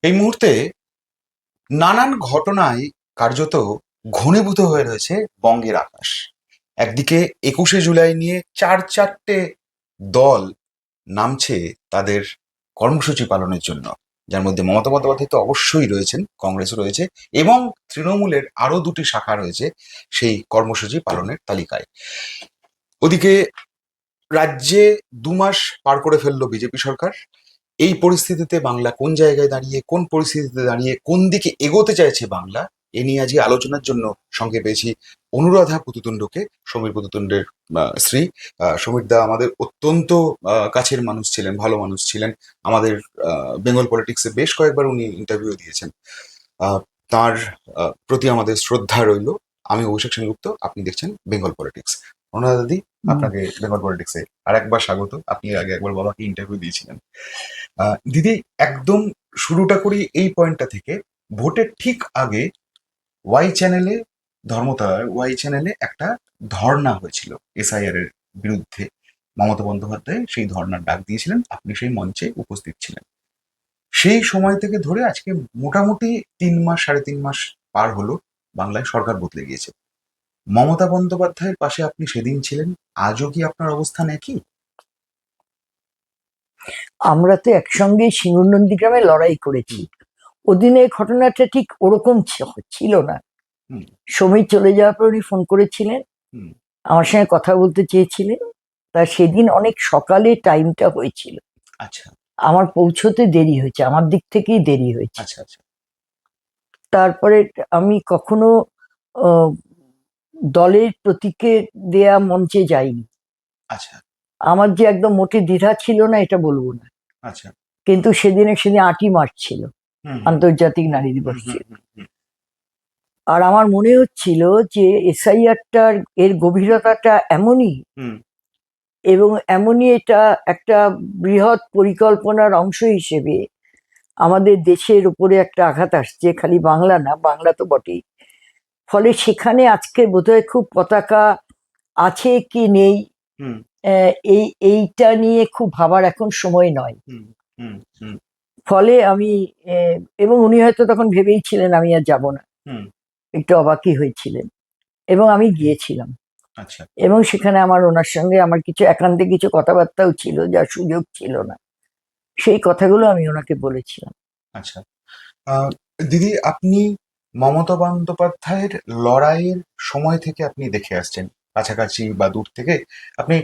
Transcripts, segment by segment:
এই মুহূর্তে নানান ঘটনায় কার্যত ঘনীভূত হয়ে রয়েছে বঙ্গের আকাশ। একদিকে 21শে জুলাই নিয়ে চারটে দল নামছে তাদের কর্মসূচি পালনের জন্য, যার মধ্যে মমতা বন্দ্যোপাধ্যায় তো অবশ্যই রয়েছেন, কংগ্রেস রয়েছে এবং তৃণমূলের আরো দুটি শাখা রয়েছে সেই কর্মসূচি পালনের তালিকায়। ওদিকে রাজ্যে 2 মাস পার করে ফেললো বিজেপি সরকার। এই পরিস্থিতিতে বাংলা কোন জায়গায় দাঁড়িয়ে, কোন পরিস্থিতিতে দাঁড়িয়ে, কোন দিকে এগোতে চাইছে বাংলা, এ নিয়ে আজকে আলোচনার জন্য সঙ্গে পেয়েছি অনুরাধা পুততুণ্ডকে, সমীর পুততুণ্ডের স্ত্রী। সমীর দা আমাদের অত্যন্ত কাছের মানুষ ছিলেন, ভালো মানুষ ছিলেন। আমাদের বেঙ্গল পলিটিক্সে বেশ কয়েকবার উনি ইন্টারভিউ দিয়েছেন। তার প্রতি আমাদের শ্রদ্ধা রইল। আমি অভিষেক সেনগুপ্ত, আপনি দেখছেন বেঙ্গল পলিটিক্স। অনুরাধা দিদি, আপনাকে বেঙ্গল পলিটিক্সে আর একবার স্বাগত। আপনি আগে একবার বাবাকে ইন্টারভিউ দিয়েছিলেন। দিদি, একদম শুরুটা করি এই পয়েন্টটা থেকে। ভোটের ঠিক আগে ওয়াই চ্যানেলে, ধর্মতলায় ওয়াই চ্যানেলে একটা ধর্ণা হয়েছিল এসআইআর এর বিরুদ্ধে। মমতা বন্দ্যোপাধ্যায় সেই ধর্ণার ডাক দিয়েছিলেন, আপনি সেই মঞ্চে উপস্থিত ছিলেন। সেই সময় থেকে ধরে আজকে মোটামুটি 3 মাস, 3.5 মাস পার হলো, বাংলায় সরকার বদলে গিয়েছে। মমতা বন্দ্যোপাধ্যায়ের পাশে আপনি সেদিন ছিলেন, আজও কি আপনার অবস্থান একই? আমরা তো একসঙ্গে সিঙ্গুর নন্দীগ্রামে লড়াই করেছি। ওদিনে ঘটনাটা ঠিক ওরকম ছিল না। সময় চলে যাওয়ার পর উনি ফোন করেছিলেন, আমার সঙ্গে কথা বলতে চেয়েছিলেন। তা সেদিন অনেক সকালে টাইমটা হয়েছিল। আচ্ছা আমার পৌঁছতে দেরি হয়েছে, আমার দিক থেকেই দেরি হয়েছে। আচ্ছা আচ্ছা। তারপরে আমি কখনো দলের প্রতীকে দেয়া মঞ্চে যাইনি। আচ্ছা আমার যে একদম মোটে দ্বিধা ছিল না এটা বলবো না, আচ্ছা। কিন্তু সেদিন 8ই মার্চ ছিল, আন্তর্জাতিক নারী দিবস ছিল। আর আমার মনে হচ্ছিল যে এসআইআরটার এর গভীরতাটা এমনই, এবং এমনই এটা একটা বৃহৎ পরিকল্পনার অংশ হিসেবে আমাদের দেশের উপরে একটা আঘাত আসছে, খালি বাংলা না, বাংলা তো বটেই। ফলে সেখানে আজকে বোধহয় খুব পতাকা আছে কি নেই, এইটা নিয়ে খুব ভাবার এখন সময় নয়। ফলে আমি এবং উনি হয়তো তখন ভেবেই ছিলেন আমি আর যাব না, একটু অবাকই হয়েছিলেন, এবং আমি গিয়েছিলাম। আচ্ছা। এবং সেখানে আমার ওনার সঙ্গে আমার কিছু একান্তে কিছু কথাবার্তাও ছিল, যার সুযোগ ছিল না, সেই কথাগুলো আমি ওনাকে বলেছিলাম। আচ্ছা দিদি, আপনি মমতা বন্দ্যোপাধ্যায়ের লড়াইয়ের সময় থেকে আপনি দেখে আসছেন, কাছাকাছি বা দূর থেকে। আপনি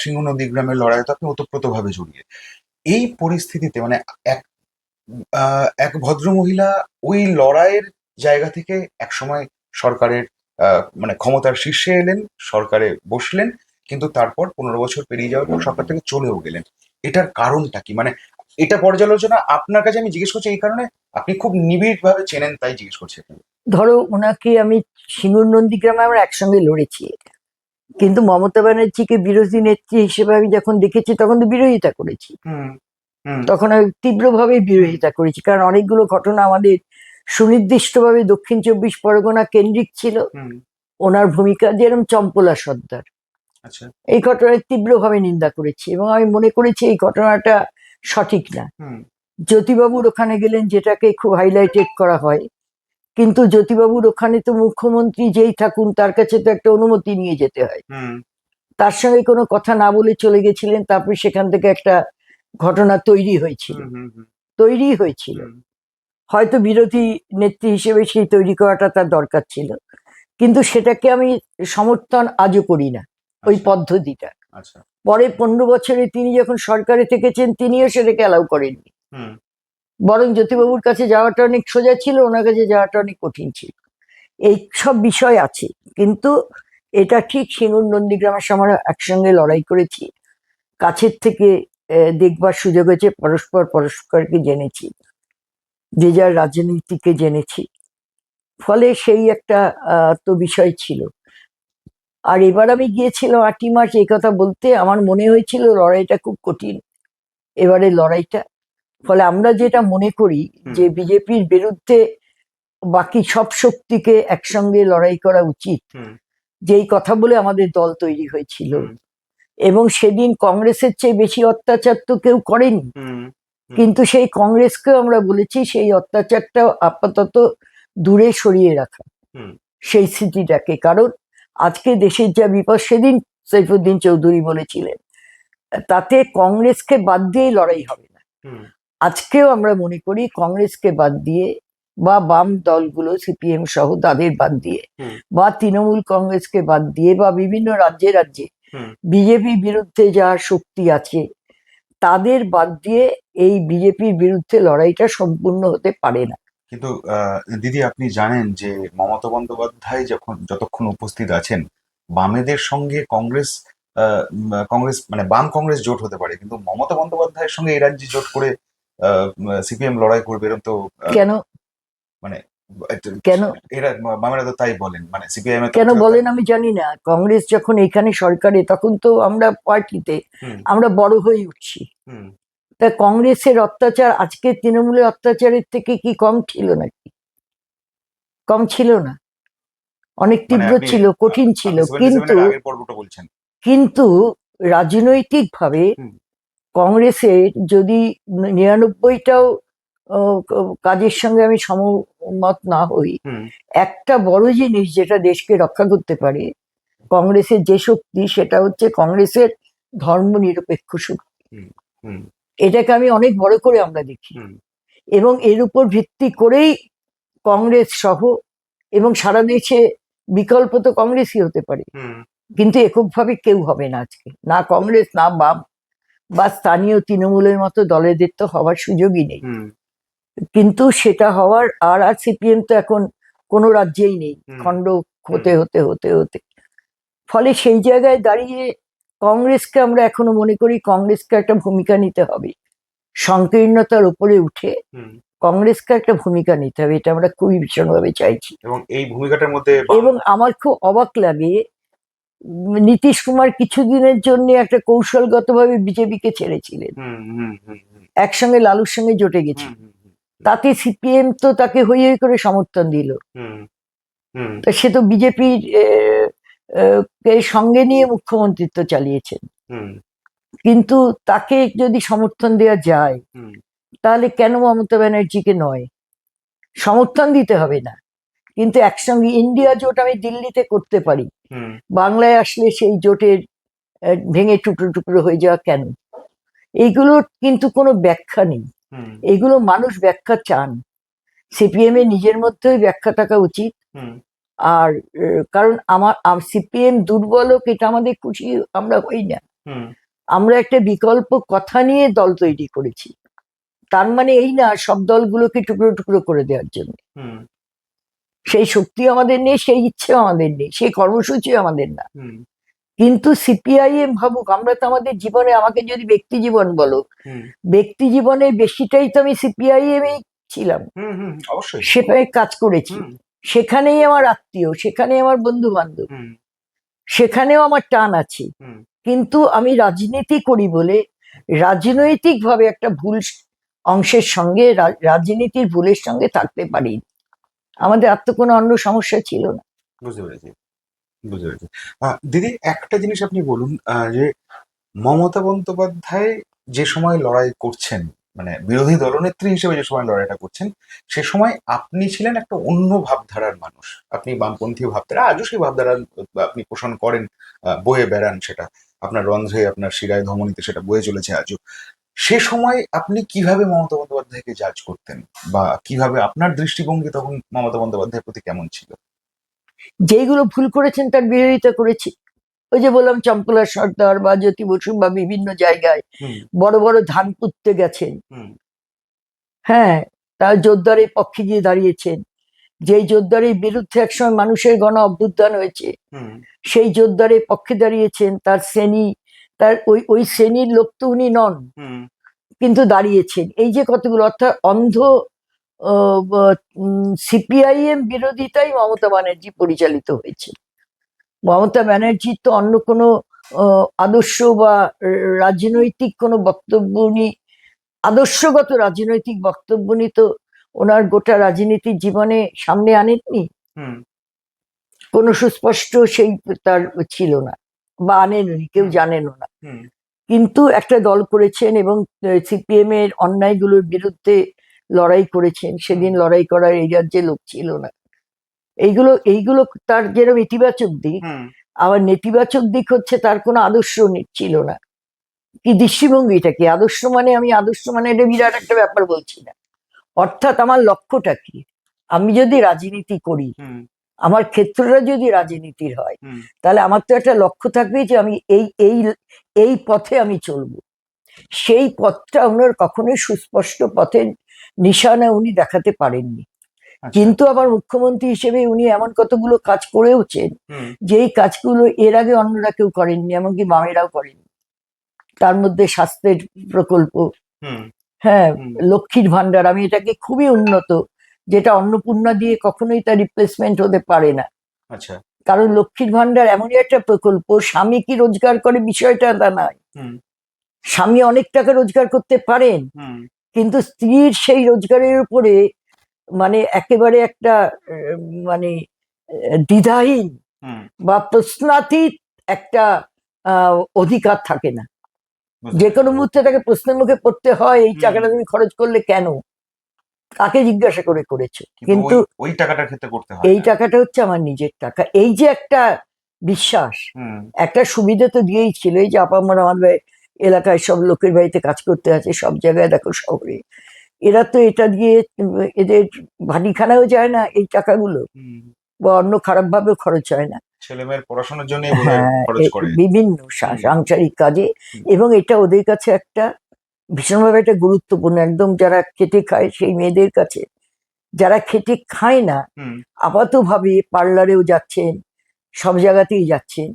সিংহ নন্দীগ্রামের লড়াই তো আপনি ওতপ্রোতভাবে জড়িয়ে। এই পরিস্থিতিতে মানে এক এক ভদ্রমহিলা ওই লড়াইয়ের জায়গা থেকে একসময় সরকারের মানে ক্ষমতার শীর্ষে এলেন, সরকারে বসলেন, কিন্তু তারপর 15 বছর পেরিয়ে যাওয়ার পর সরকার থেকে চলেও গেলেন। এটার কারণটা কি? মানে এটা পর্যালোচনা আপনার কাছে আমি জিজ্ঞেস করছি এই কারণে, আপনি খুব নিবিড় ভাবে চেনেন তাই জিজ্ঞেস করছি আপনাকে। ধরো ওনাকে আমি সিঙ্গুর নন্দীগ্রামে আমরা একসঙ্গে লড়েছি, কিন্তু মমতা ব্যানার্জিকে বিরোধী নেত্রী হিসেবে আমি যখন দেখেছি তখন তো বিরোধিতা করেছি। তখন আমি তীব্রভাবে বিরোধিতা করেছি, কারণ অনেকগুলো ঘটনা আমাদের সুনির্দিষ্টভাবে দক্ষিণ 24 পরগনা কেন্দ্রিক ছিল। ওনার ভূমিকা যেরকম চম্পলা সর্দার, এই ঘটনায় তীব্রভাবে নিন্দা করেছি, এবং আমি মনে করেছি এই ঘটনাটা সঠিক না। জ্যোতিবাবুর ওখানে গেলেন, যেটাকে খুব হাইলাইটেড করা হয়, কিন্তু জ্যোতিবাবুর ওখানে তো মুখ্যমন্ত্রী যেই থাকুন তার কাছে তো একটা অনুমতি নিয়ে যেতে হয়। তার সঙ্গে কোনো কথা না বলে চলে গেছিলেন, তারপর সেখান থেকে একটা ঘটনা তৈরি হয়েছিল। হয়তো বিরোধী নেত্রী হিসেবে সেই তৈরি করাটা তার দরকার ছিল, কিন্তু সেটাকে আমি সমর্থন আজও করি না, ওই পদ্ধতিটা। পরে 15 বছরে তিনি যখন সরকারে থেকেছেন তিনিও সেটাকে অ্যালাউ করেননি, বরং জ্যোতিবাবুর কাছে যাওয়াটা অনেক সোজা ছিল, ওনার কাছে যাওয়াটা অনেক কঠিন ছিল। এই সব বিষয় আছে, কিন্তু এটা ঠিক সিঙ্গুর নন্দীগ্রামের সময় একসঙ্গে লড়াই করেছি, কাছের থেকে দেখবার সুযোগ হয়েছে, পরস্পরকে জেনেছি, যে যার রাজনীতিকে জেনেছি। ফলে সেই একটা তো বিষয় ছিল। আর এবার আমি গিয়েছিলাম 8ই মার্চ, এই কথা বলতে আমার মনে হয়েছিল লড়াইটা খুব কঠিন, এবারে লড়াইটা। ফলে আমরা যেটা মনে করি যে বিজেপির বিরুদ্ধে বাকি সব শক্তিকে একসঙ্গে লড়াই করা উচিত, যেই কথা বলে আমাদের দল তৈরি হয়েছিল। এবং সেদিন কংগ্রেসের চেয়ে বেশি অত্যাচার তো কেউ করেনি, কিন্তু সেই কংগ্রেসকেও আমরা বলেছি সেই অত্যাচারটা আপাতত দূরে সরিয়ে রাখা, সেই স্মৃতিটাকে। কারণ আজকে দেশের যা বিপদ, সেদিন সৈফুদ্দিন চৌধুরী বলেছিলেন, তাতে কংগ্রেসকে বাদ দিয়েই লড়াই হবে না। আজকেও আমরা মনে করি কংগ্রেসকে বাদ দিয়ে বা বাম দলগুলো সিপিএম সহ তাদের বাদ দিয়ে বা তৃণমূল কংগ্রেসকে বাদ দিয়ে বা বিভিন্ন রাজ্যে রাজ্যে বিজেপি বিরুদ্ধে যা শক্তি আছে তাদের বাদ দিয়ে এই বিজেপির বিরুদ্ধে লড়াইটা সম্পূর্ণ হতে পারে না। কিন্তু দিদি, আপনি জানেন যে মমতা বন্দ্যোপাধ্যায় যতক্ষণ উপস্থিত আছেন, বামেদের সঙ্গে কংগ্রেস মানে বাম কংগ্রেস জোট হতে পারে, কিন্তু মমতা বন্দ্যোপাধ্যায়ের সঙ্গে এই রাজ্যে জোট করে সিপিএম লড়াই করবে এরকম তো কেন মানে কেন এরা বামেরা তো তাই বলেন, মানে সিপিআইএম কেন বলেন আমি জানি না। কংগ্রেস যখন এখানে সরকারে, তখন তো আমরা পার্টিতে আমরা বড় হয়ে উঠছি। তা কংগ্রেসের অত্যাচার আজকে তৃণমূলের অত্যাচারের থেকে কি কম ছিল নাকি? কম ছিল না, অনেক তীব্র ছিল, কঠিন ছিল। কিন্তু রাজনৈতিকভাবে কংগ্রেসের যদি 99টাও কাজের সঙ্গে আমি সমমত না হই, একটা বড় জিনিস যেটা দেশকে রক্ষা করতে পারে কংগ্রেসের যে শক্তি, সেটা হচ্ছে কংগ্রেসের ধর্মনিরপেক্ষ শক্তি। এটাকে আমি অনেক বড় করে আমরা দেখি, এবং এর উপর ভিত্তি করেই কংগ্রেস সহ এবং সারা দেশে বিকল্প তো কংগ্রেসই হতে পারে, কিন্তু এককভাবে কেউ হবে না আজকে, না কংগ্রেস না বাম বা স্থানীয় তৃণমূলের মতো দলেদের তো হওয়ার সুযোগই নেই। কিন্তু সেটা হওয়ার আর সিপিএম তো এখন কোনো রাজ্যেই নেই, খণ্ড হতে হতে হতে হতে। ফলে সেই জায়গায় দাঁড়িয়ে কংগ্রেসকে আমরা এখনো মনে করি কংগ্রেসকে একটা ভূমিকা নিতে হবে, সংকীর্ণতার উপরে উঠে কংগ্রেসকে একটা ভূমিকা নিতে হবে। এটা আমরা খুবই ভীষণভাবে চাইছি, এবং এই ভূমিকাটার মধ্যে এবং আমার খুব অবাক লাগে নীতিশ কুমার কিছুদিনের জন্য একটা কৌশলগতভাবে বিজেপিকে ছেড়েছিলেন, একসঙ্গে লালুর সঙ্গে জোটে গেছে, তাতে সিপিএম তো তাকে হই হই করে সমর্থন দিল। তা সে তো বিজেপির সঙ্গে নিয়ে মুখ্যমন্ত্রিত্ব চালিয়েছেন, কিন্তু তাকে যদি সমর্থন দেওয়া যায় তাহলে কেন মমতা ব্যানার্জিকে নয়? সমর্থন দিতে হবে না, কিন্তু একসঙ্গে ইন্ডিয়া জোট আমি দিল্লিতে করতে পারি, বাংলায় আসলে সেই জোটের ভেঙে টুকরো টুকরো হয়ে যাওয়া কেন? এইগুলোর কিন্তু কোনো ব্যাখ্যা নেই, এগুলো মানুষ ব্যাখ্যা চান। সিপিএম এর নিজের মধ্যেই ব্যাখ্যা থাকা উচিত। আর কারণ সিপিএম দুর্বল হোক এটা আমাদের খুশি আমরা হই না, আমরা একটা বিকল্প কথা নিয়ে দল তৈরি করেছি, তার মানে এই না সব দলগুলোকে টুকরো টুকরো করে দেওয়ার জন্য। সেই শক্তি আমাদের নেই, সেই ইচ্ছে আমাদের নেই, সেই কর্মসূচি আমাদের না। কিন্তু সিপিআইএম ভাবুক, আমরা তো আমাদের জীবনে, আমাকে যদি ব্যক্তি জীবন বলো, ব্যক্তি জীবনের বেশিটাই তো আমি সিপিআইএম এই ছিলাম, সেটাই কাজ করেছি, সেখানেই আমার আত্মীয়, সেখানেই আমার বন্ধু বান্ধব, সেখানেও আমার টান আছে। কিন্তু আমি রাজনীতি করি বলে রাজনৈতিক ভাবে একটা ভুল অংশের সঙ্গে, রাজনীতির ভুলের সঙ্গে থাকতে পারি, আমাদের আর তো কোনো অন্য সমস্যা ছিল না। বুঝতে পেরেছি। দিদি, একটা জিনিস আপনি বলুন, যে মমতা বন্দ্যোপাধ্যায় যে সময় লড়াই করছেন, মানে বিরোধী দলনেত্রী হিসেবে যে সময় লড়াইটা করছেন, সে সময় আপনি ছিলেন একটা অন্য ভাবধারার মানুষ, আপনি বামপন্থী ভাবধারা, আজও সেই ভাবধারা আপনি পোষণ করেন, বয়ে বেড়ান, সেটা আপনার রন্ধ্রে, আপনার শিরায় ধমনীতে সেটা বয়ে চলেছে আজও। সে সময় আপনি কিভাবে মমতা বন্দ্যোপাধ্যায়কে জাজ করতেন, বা কিভাবে আপনার দৃষ্টিভঙ্গি তখন মমতা বন্দ্যোপাধ্যায়ের প্রতি কেমন ছিল? যেইগুলো ভুল করেছেন তার বিরোধিতা করেছি। ওই যে বললাম চম্পলা সর্দার বা জ্যোতি বসু বা বিভিন্ন জায়গায় বড় বড় ধান পুঁততে গেছেন, হ্যাঁ, তার জোরদারের পক্ষে গিয়ে দাঁড়িয়েছেন, যেই জোরদারের বিরুদ্ধে একসময় মানুষের গণ অভ্যুত্থান হয়েছে, সেই জোরদারের পক্ষে দাঁড়িয়েছেন। তার শ্রেণী, তার ওই শ্রেণীর লোক তো উনি নন, কিন্তু দাঁড়িয়েছেন। এই যে কতগুলো, অর্থাৎ অন্ধ সিপিআইএম বিরোধিতাই মমতা ব্যানার্জি পরিচালিত হয়েছে। মমতা ব্যানার্জির তো অন্য কোনো আদর্শ বা রাজনৈতিক কোনো বক্তব্য উনি, আদর্শগত রাজনৈতিক বক্তব্য উনি তো ওনার গোটা রাজনীতির জীবনে সামনে আনেননি, কোনো সুস্পষ্ট সেই তার ছিল না, বা আনেননি, কেউ জানেনও না। কিন্তু একটা দল করেছেন এবং সিপিএম এর অন্যায়গুলোর বিরুদ্ধে লড়াই করেছেন। সেদিন লড়াই করার এই রাজ্যে লোক ছিল না। এইগুলো এইগুলো তার যেরকম ইতিবাচক দিক, আবার নেতিবাচক দিক হচ্ছে তার কোনো আদর্শ ছিল না। কি দৃষ্টিভঙ্গিটা কি? আদর্শ মানে, আমি আদর্শ মানে এটা বিরাট একটা ব্যাপার বলছি না, অর্থাৎ আমার লক্ষ্যটা কি। আমি যদি রাজনীতি করি, আমার ক্ষেত্রটা যদি রাজনীতির হয়, তাহলে আমার তো একটা লক্ষ্য থাকবে যে আমি এই এই এই পথে আমি চলবো। সেই পথটা ওনার কখনোই সুস্পষ্ট পথের নিশানা উনি দেখাতে পারেননি। কিন্তু আবার মুখ্যমন্ত্রী হিসেবে উনি এমন কতগুলো কাজ করেওছেন যেই কাজগুলো এর আগে অন্যরা কেউ করেননি, এমনকি বামেরাও করেননি। তার মধ্যে স্বাস্থ্যের প্রকল্প, হ্যাঁ, লক্ষ্মীর ভান্ডার, আমি এটাকে খুবই উন্নত, যেটা অন্নপূর্ণা দিয়ে কখনোই তার রিপ্লেসমেন্ট হতে পারে না। আচ্ছা। কারণ লক্ষ্মীর ভান্ডার এমনই একটা প্রকল্প, স্বামী কি রোজগার করে বিষয়টা তা নয়। স্বামী অনেক টাকা রোজগার করতে পারেন, কিন্তু স্ত্রীর সেই রোজগারের উপরে মানে একেবারে একটা মানে দ্বিধাহীন বা প্রশ্নাতীত একটা অধিকার থাকে না। যে কোনো মুহূর্তে তাকে প্রশ্নের মুখে পড়তে হয়, এই টাকাটা তুমি খরচ করলে কেন, কাকে জিজ্ঞাসা করে করেছো। কিন্তু ওই টাকাটার ক্ষেত্রে করতে হয়, এই টাকাটা হচ্ছে আমার নিজের টাকা, এই যে একটা বিশ্বাস, একটা সুবিধা তো দিয়েই ছিল। এই যে আপামর আমাদের এলাকায় সব লোকের বাড়িতে কাজ করতে আছে, সব জায়গায় দেখো শহরে, এরা তো এটা দিয়ে এদের ভাটিখানাও যায় না এই টাকাগুলো, বা অন্য খারাপ ভাবেও খরচ হয় না, ছেলেমেয়ের পড়াশোনার জন্য বিভিন্ন সাংসারিক কাজে। এবং এটা ওদের কাছে একটা ভীষণভাবে একটা গুরুত্বপূর্ণ, একদম যারা খেটে খায় সেই মেয়েদের কাছে, যারা খেটে খায় না আপাত ভাবে পার্লারেও যাচ্ছেন, সব জায়গাতেই যাচ্ছেন,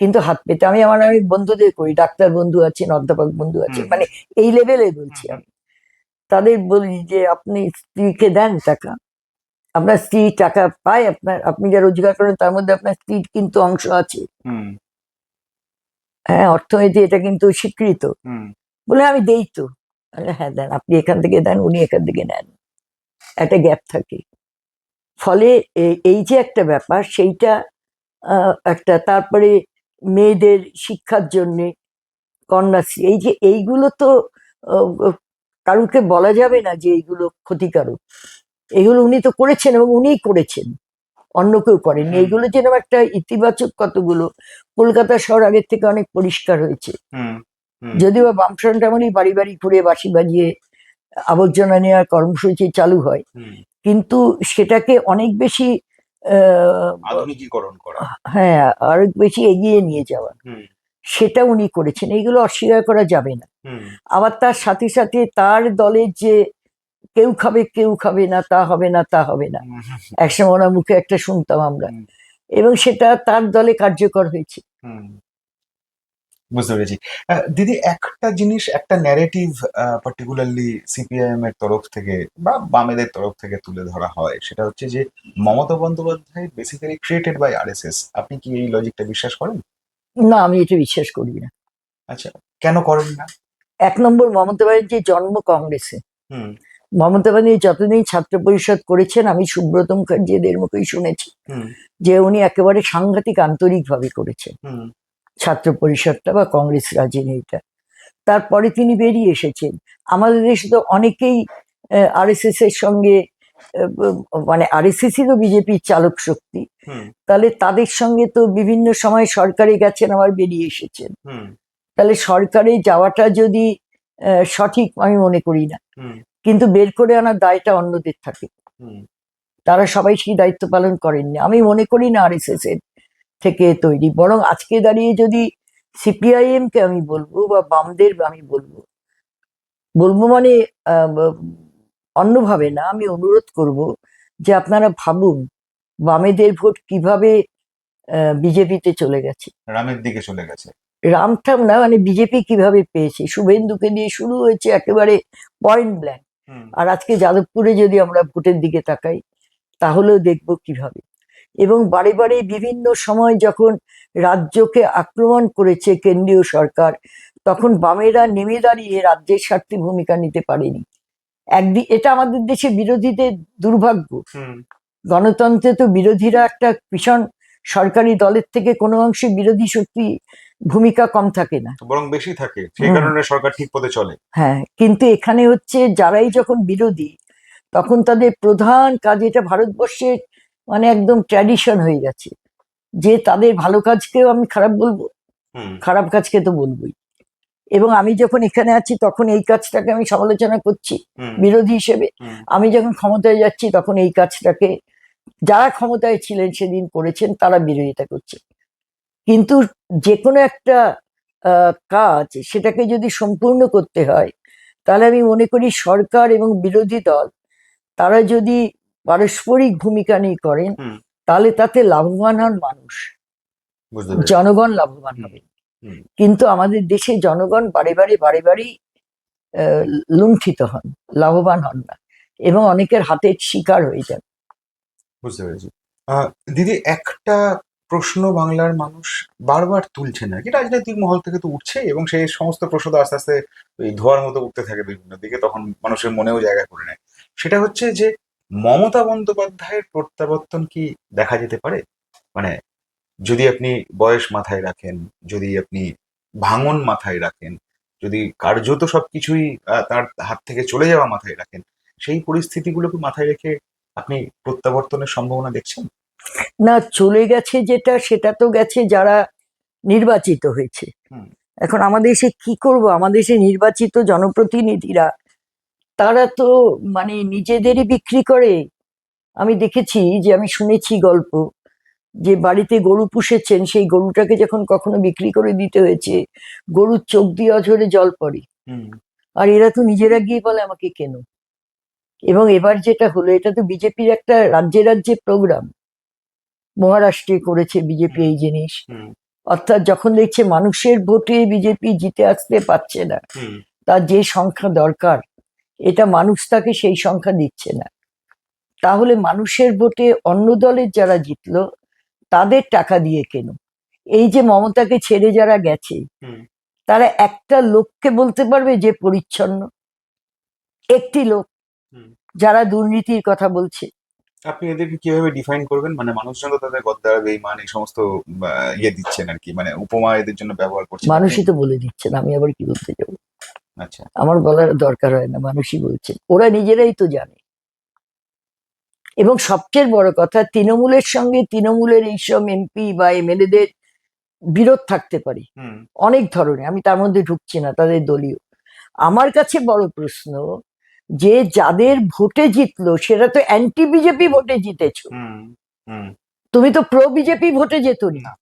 কিন্তু হাত পেতে। আমি আমার অনেক বন্ধুদের করি, ডাক্তার বন্ধু আছেন, অধ্যাপক বন্ধু আছেন, মানে এই লেভেলে বলছি আমি, তাদের বলি যে আপনি স্ত্রীকে দেন টাকা, আপনার স্ত্রী টাকা পায়, আপনি যা রোজগার করেন তার মধ্যে আপনার স্ত্রীর কিন্তু অংশ আছে। হ্যাঁ, অর্থনীতি এটা কিন্তু স্বীকৃত। বলে আমি দেই তো, হ্যাঁ দেন, আপনি এখান থেকে দেন, উনি এখান থেকে নেন, একটা গ্যাপ থাকে। ফলে এই যে একটা ব্যাপার, সেইটা একটা। তারপরে মেয়েদের শিক্ষার জন্য কন্যাশ্রী, এই যে এইগুলো তো কারুকে বলা যাবে না যে এইগুলো ক্ষতিকারক। এগুলো উনি তো করেছেন এবং উনিই করেছেন, অন্য কেউ করেননি। এইগুলো যেরকম একটা ইতিবাচক কতগুলো, কলকাতা শহর আগের থেকে অনেক পরিষ্কার হয়েছে, যদিও বামফ্রন্ট এমনই বাড়ি বাড়ি ঘুরে বাঁশি বাজিয়ে আবর্জনা নেওয়ার কর্মসূচি চালু হয়, কিন্তু সেটাকে অনেক বেশি আধুনিকীকরণ করা, হ্যাঁ, আর বেশি এগিয়ে নিয়ে যাওয়া, সেটা উনি করেছেন। এইগুলো অস্বীকার করা যাবে না। আবার তার সাথে সাথে তার দলের যে কেউ খাবে কেউ খাবে না, তা হবে না, তা হবে না, একসময় ওনার মুখে একটা শুনতাম আমরা, এবং সেটা তার দলে কার্যকর হয়েছে। বুঝতে পেরেছি। দিদি, একটা জিনিস, একটা ন্যারেটিভ পার্টিকুলারলি সিপিআইএম এর তরফ থেকে বা বামেদের তরফ থেকে তুলে ধরা হয়, সেটা হচ্ছে যে Mamata Bandyopadhyay basically created by RSS. আপনি কি এই লজিকটা বিশ্বাস করেন? না, আমি এটা বিশ্বাস করি না। আচ্ছা, কেন করেন না? এক নম্বর, মমতা ব্যানার্জির জন্ম কংগ্রেসে। মমতা ব্যানার্জি যতদিন ছাত্র পরিষদ করেছেন, আমি সুব্রত মুখার্জি এদের মুখেই শুনেছি যে উনি একেবারে সাংঘাতিক আন্তরিক ভাবে করেছেন ছাত্র পরিষদটা বা কংগ্রেস রাজনীতিটা। তারপরে তিনি বেরিয়ে এসেছেন। আমাদের দেশে তো অনেকেই আরএসএস এর সঙ্গে, মানে আরএসএসই তো বিজেপির চালক শক্তি, তাহলে তাদের সঙ্গে তো বিভিন্ন সময় সরকারে গেছেন, আবার বেরিয়ে এসেছেন। তাহলে সরকারে যাওয়াটা যদি সঠিক, আমি মনে করি না, কিন্তু বের করে আনার দায়টা অন্যদের থাকে, তারা সবাই সেই দায়িত্ব পালন করেননি। আমি মনে করি না আরএসএস এর থেকে তৈরি, বরং আজকে দাঁড়িয়ে যদি সিপিআইএম কে আমি বলবো বা বামদের আমি বলবো মানে অন্যভাবে না, আমি অনুরোধ করব যে আপনারা ভাবুন বামেদের ভোট কিভাবে বিজেপিতে চলে গেছে, রামের দিকে চলে গেছে। রামঠাম না, মানে বিজেপি কিভাবে পেয়েছে। শুভেন্দুকে দিয়ে শুরু হয়েছে একেবারে পয়েন্ট ব্ল্যাঙ্ক, আর আজকে যাদবপুরে যদি আমরা ভোটের দিকে তাকাই তাহলেও দেখবো কিভাবে। এবং বারে বারে বিভিন্ন সময় যখন রাজ্যকে আক্রমণ করেছে কেন্দ্রীয় সরকার, তখন বামেরা নেমে দাঁড়িয়ে রাজ্যের স্বার্থে ভূমিকা নিতে পারেনি। একদিন এটা আমাদের দেশে বিরোধীদের দুর্ভাগ্য। গণতন্ত্রে তো বিরোধীরা একটা ভীষণ, সরকারি দলের থেকে কোনো অংশে বিরোধী শক্তি ভূমিকা কম থাকে না। বরং বেশি থাকে, সেই হুম। কারণে সরকার ঠিক পথে চলে। হ্যাঁ, কিন্তু এখানে হচ্ছে যারাই যখন বিরোধী, তখন তাদের প্রধান কাজ, এটা ভারতবর্ষের মানে একদম ট্র্যাডিশন হয়ে গেছে, যে তাদের ভালো কাজকেও আমি খারাপ বলবো, হুম খারাপ কাজকে তো বলবোই। এবং আমি যখন এখানে আছি তখন এই কাজটাকে আমি সমালোচনা করছি হুম বিরোধী হিসেবে। হুম আমি যখন ক্ষমতায় যাচ্ছি তখন এই কাজটাকে যারা ক্ষমতায় ছিলেন সেদিন করেছেন তারা বিরোধিতা করছে। কিন্তু যে কোনো একটা কাজ সেটাকে যদি সম্পূর্ণ করতে হয়, তাহলে আমি মনে করি সরকার এবং বিরোধী দল তারা যদি পারস্পরিক ভূমিকা নিয়ে করেন, হুম তাহলে তাতে লাভবান হন মানুষ, বুঝতে পেরেছি। জনগণ লাভবান হুম হবে। হুম কিন্তু আমাদের দেশে জনগণ বারে বারে বারে বারেই লুণ্ঠিত হন, লাভবান হন না, এবং অনেকের হাতের শিকার হয়ে যান। বুঝতে পেরেছি। আহ, দিদি, একটা প্রশ্ন বাংলার মানুষ বারবার তুলছে না, কি রাজনৈতিক মহল থেকে তো উঠছে, এবং সেই সমস্ত প্রশ্ন তো আস্তে আস্তে ওই ধোঁয়ার মতো উঠতে থাকে বিভিন্ন দিকে, তখন মানুষের মনেও জায়গা করে নেয়। সেটা হচ্ছে যে মমতা বন্দ্যোপাধ্যায়ের প্রত্যাবর্তন কি দেখা যেতে পারে? মানে যদি আপনি বয়স মাথায় রাখেন, যদি আপনি ভাঙন মাথায় রাখেন, যদি কার্যত সবকিছুই তার হাত থেকে চলে যাওয়া মাথায় রাখেন, সেই পরিস্থিতিগুলোকে মাথায় রেখে আপনি প্রত্যাবর্তনের সম্ভাবনা দেখছেন? না, চলে গেছে যেটা, সেটা তো গেছে যারা নির্বাচিত হয়েছে। হুম এখন আমাদের দেশে কি করব, আমাদের দেশে নির্বাচিত জনপ্রতিনিধিরা তারা তো মানে নিজেদেরই বিক্রি করে। আমি দেখেছি, যে আমি শুনেছি গল্প, যে বাড়িতে গরু পুষেছেন, সেই গরুটাকে যখন কখনো বিক্রি করে দিতে হয়েছে, গরুর চোখ দিয়ে অঝরে জল পড়ে, হুম আর এরা তো নিজেরা গিয়ে বলে আমাকে কেন। এবং এবার যেটা হলো, এটা তো বিজেপির একটা রাজ্যে রাজ্যে প্রোগ্রাম, মহারাষ্ট্রে করেছে বিজেপি হুম এই জিনিস। হুম অর্থাৎ যখন দেখছে মানুষের ভোটে বিজেপি জিতে আসতে পারছে না, হুম তার যে সংখ্যা দরকার এটা মানুষ তাকে সেই সংখ্যা দিচ্ছে না, তাহলে মানুষের ভোটে অন্য দলের যারা জিতলো তাদের টাকা দিয়ে কেন। এই যে মমতাকে ছেড়ে যারা গেছে, হুম তারা একটা লোককে বলতে পারবে যে পরিচ্ছন্ন? একটি লোক হুম। যারা দুর্নীতির কথা বলছে? আপনি এদেরকে কিভাবে ডিফাইন করবেন? মানে মানুষজন তো তাদের গদ্দার, বেঈমান, এই সমস্ত ইয়ে দিচ্ছেন আর কি, মানে উপমা এদের জন্য ব্যবহার করছেন আপনি। মানুষই তো বলে দিচ্ছে না, আমি আবার কি বলতে যাবো? আচ্ছা। আমার বলার দরকার হয় না, মানুষই বলছে, ওরা নিজেরাই তো জানে। এবং সবচেয়ে বড় কথা, তৃণমূলের সঙ্গে তৃণমূলের এইসব এমপি বা এমএলএদের বিরোধ থাকতে পারে হুম অনেক ধরনের, আমি তার মধ্যে ঢুকছি না, তাদের দলীয়। আমার কাছে বড় প্রশ্ন, যে যাদের ভোটে জিতলো সেটা তো অ্যান্টি বিজেপি ভোটে জিতেছো, হুম হুম তুমি তো প্রো বিজেপি ভোটে যেতনি। না।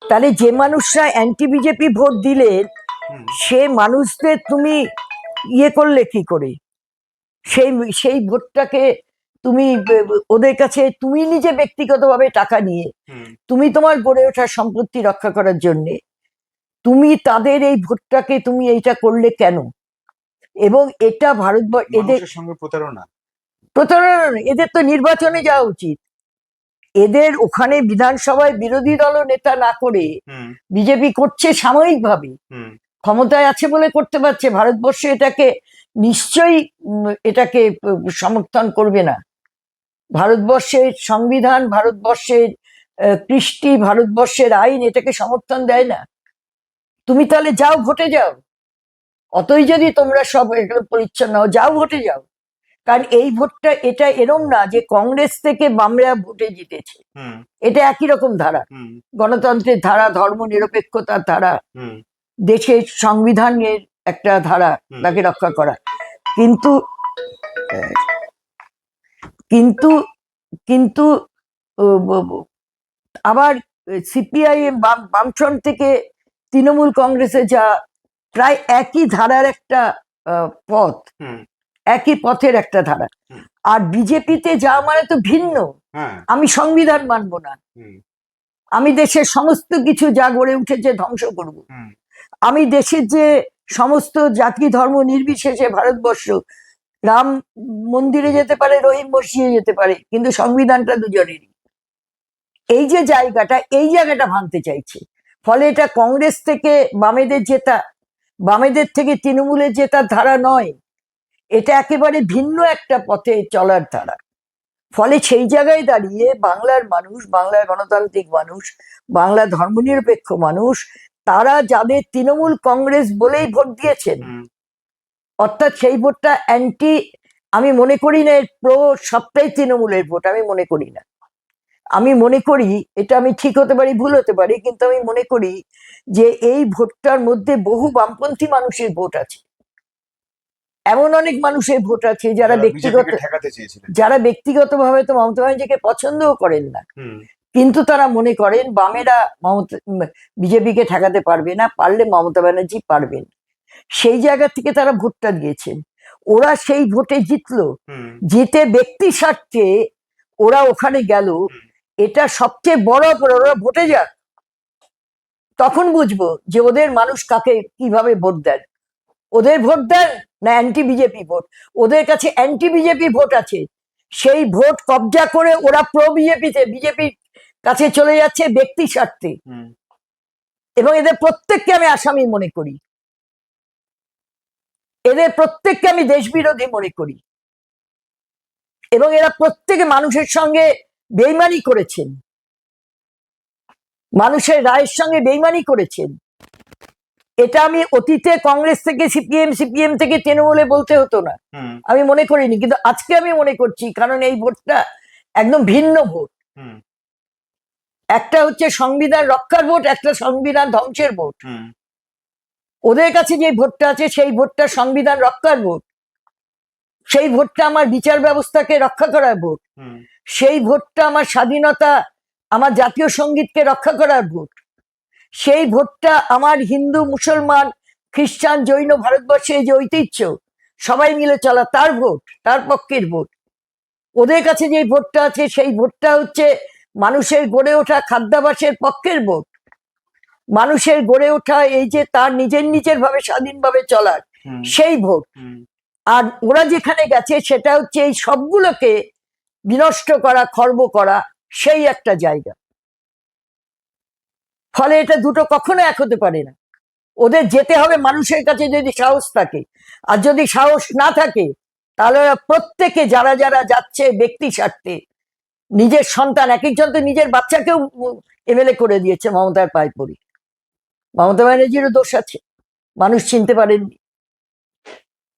তাহলে যে মানুষরা অ্যান্টি বিজেপি ভোট দিলেন, হুম সে মানুষদের তুমি ইয়ে করলে কি করে? সেই সেই ভোটটাকে তুমি ওদের কাছে তুমি নিজে ব্যক্তিগতভাবে টাকা নিয়ে, হুম তুমি তোমার গড়ে ওঠা সম্পত্তি রক্ষা করার জন্য তুমি তাদের এই ভোটটাকে তুমি এইটা করলে কেন? এবং এটা ভারতবর্ষ, এদের মানুষের সঙ্গে প্রতারণা। প্রতারণা নয়, এদের তো নির্বাচনে যাওয়া উচিত। এদের ওখানে বিধানসভায় বিরোধী দল নেতা না করে হুম বিজেপি করছে সাময়িকভাবে, হুম ক্ষমতায় আছে বলে করতে পারছে। ভারতবর্ষ এটাকে নিশ্চয়ই এটাকে সমর্থন করবে না। ভারতবর্ষের সংবিধান, ভারতবর্ষের কৃষ্টি, ভারতবর্ষের আইন এটাকে সমর্থন দেয় না। তুমি তাহলে যাও ভোটে যাও, অতই যদি তোমরা সব একদম পরিচ্ছন্ন হও, যাও ভোটে যাও। কারণ এই ভোটটা এটা এরম না যে কংগ্রেস থেকে বামরা ভোটে জিতেছে, হুম এটা একই রকম ধারা, হুম গণতন্ত্রের ধারা, ধর্ম নিরপেক্ষতার ধারা, হুম দেশের সংবিধানের একটা ধারা, হুম তাকে রক্ষা করা। কিন্তু কিন্তু কিন্তু আবার সিপিআইএম, বামফ্রন্ট থেকে তৃণমূল কংগ্রেসে যা, প্রায় একই ধারার একটা পথ, হুম একই পথের একটা ধারা। হুম। আর বিজেপিতে যা মানে তো ভিন্ন। হ্যাঁ। আমি সংবিধান মানবো না, হুম আমি দেশের সমস্ত কিছু যা গড়ে উঠেছে ধ্বংস করব, হুম আমি দেশের যে সমস্ত জাতি ধর্ম নির্বিশেষে ভারতবর্ষ, রাম মন্দিরে যেতে পারে, রহিম মসজিদে যেতে পারে, কিন্তু সংবিধানটা দুজনেরই। এই যে জায়গাটা, এই জায়গাটা ভাঙতে চাইছে। ফলে এটা কংগ্রেস থেকে বামেদের জেতা, বামেদের থেকে তৃণমূলের জেতার ধারা নয়, এটা একেবারে ভিন্ন একটা পথে চলার ধারা। ফলে সেই জায়গায় দাঁড়িয়ে বাংলার মানুষ, বাংলার গণতান্ত্রিক মানুষ, বাংলা ধর্মনিরপেক্ষ মানুষ তারা যাদের তৃণমূল কংগ্রেস বলেই ভোট দিয়েছেন, অর্থাৎ সেই ভোটটা অ্যান্টি, আমি মনে করি না এর প্রো সবটাই তৃণমূলের ভোট, আমি মনে করি না। আমি মনে করি, এটা আমি ঠিক হতে পারি ভুল হতে পারি, কিন্তু আমি মনে করি যে এই ভোটটার মধ্যে বহু বামপন্থী মানুষের ভোট আছে, এমন অনেক মানুষের ভোট আছে যারা ব্যক্তিগতভাবে তো মমতা ব্যানার্জিকে পছন্দও করেন না, কিন্তু তারা মনে করেন বামেরা বিজেপিকে ঠেকাতে পারবে না, পারলে মমতা ব্যানার্জি পারবেন, সেই জায়গা থেকে তারা ভোটটা দিয়েছেন। ওরা সেই ভোটে জিতলো, জিতে ব্যক্তি স্বার্থে ওরা ওখানে গেল, এটা সবচেয়ে বড় অপরাধ। ওরা ভোটে যাক, তখন বুঝবো যে ওদের মানুষ কাকে কিভাবে ভোট দেন। ওদের ভোট দেন না অ্যান্টি বিজেপি ভোট, ওদের কাছে অ্যান্টি বিজেপি ভোট আছে, সেই ভোট কবজা করে ওরা প্রো বিজেপিতে, বিজেপির কাছে চলে যাচ্ছে ব্যক্তি স্বার্থে, এবং এদের প্রত্যেককে আমি আসামি মনে করি, এদের প্রত্যেককে আমি দেশবিরোধী মনে করি, এবং এরা প্রত্যেকে মানুষের সঙ্গে বেইমানি করেছেন, মানুষের রায়ের সঙ্গে বেইমানি করেছেন। এটা আমি অতীতে কংগ্রেস থেকে সিপিএম থেকে তৃণমূলে বলতে হতো না, আমি মনে করিনি, কিন্তু আজকে আমি মনে করছি, কারণ এই ভোটটা একদম ভিন্ন ভোট। একটা হচ্ছে সংবিধান রক্ষার ভোট, একটা সংবিধান ধ্বংসের ভোট। ওদের কাছে যে ভোটটা আছে সেই ভোটটা সংবিধান রক্ষার ভোট, সেই ভোটটা আমার বিচার ব্যবস্থাকে রক্ষা করার ভোট, সেই ভোটটা আমার স্বাধীনতা, আমার জাতীয় সঙ্গীতকে রক্ষা করার ভোট, সেই ভোটটা আমার হিন্দু মুসলমান খ্রিস্টান জৈন ভারতবর্ষে যে ঐতিহ্য সবাই মিলে চলা তার ভোট, তার পক্ষের ভোট। ওদের কাছে যে ভোটটা আছে সেই ভোটটা হচ্ছে মানুষের গড়ে ওঠা খাদ্যাভ্যাসের পক্ষের ভোট, মানুষের গড়ে ওঠা এই যে তার নিজের ভাবে স্বাধীনভাবে চলার সেই ভোট। আর ওরা যেখানে গেছে সেটা হচ্ছে এই সবগুলোকে বিনষ্ট করা, খর্ব করা, সেই একটা জায়গা। ফলে এটা দুটো কখনো এক হতে পারে না। ওদের যেতে হবে মানুষের কাছে যদি সাহস থাকে, আর যদি সাহস না থাকে তাহলে প্রত্যেকে যারা যারা যাচ্ছে ব্যক্তি স্বার্থে, নিজের সন্তান, এক একজন তো নিজের বাচ্চাকেও এমএলএ করে দিয়েছে মমতার পায়ে পড়ি। মমতা ব্যানার্জিরও দোষ আছে, মানুষ চিনতে পারেননি,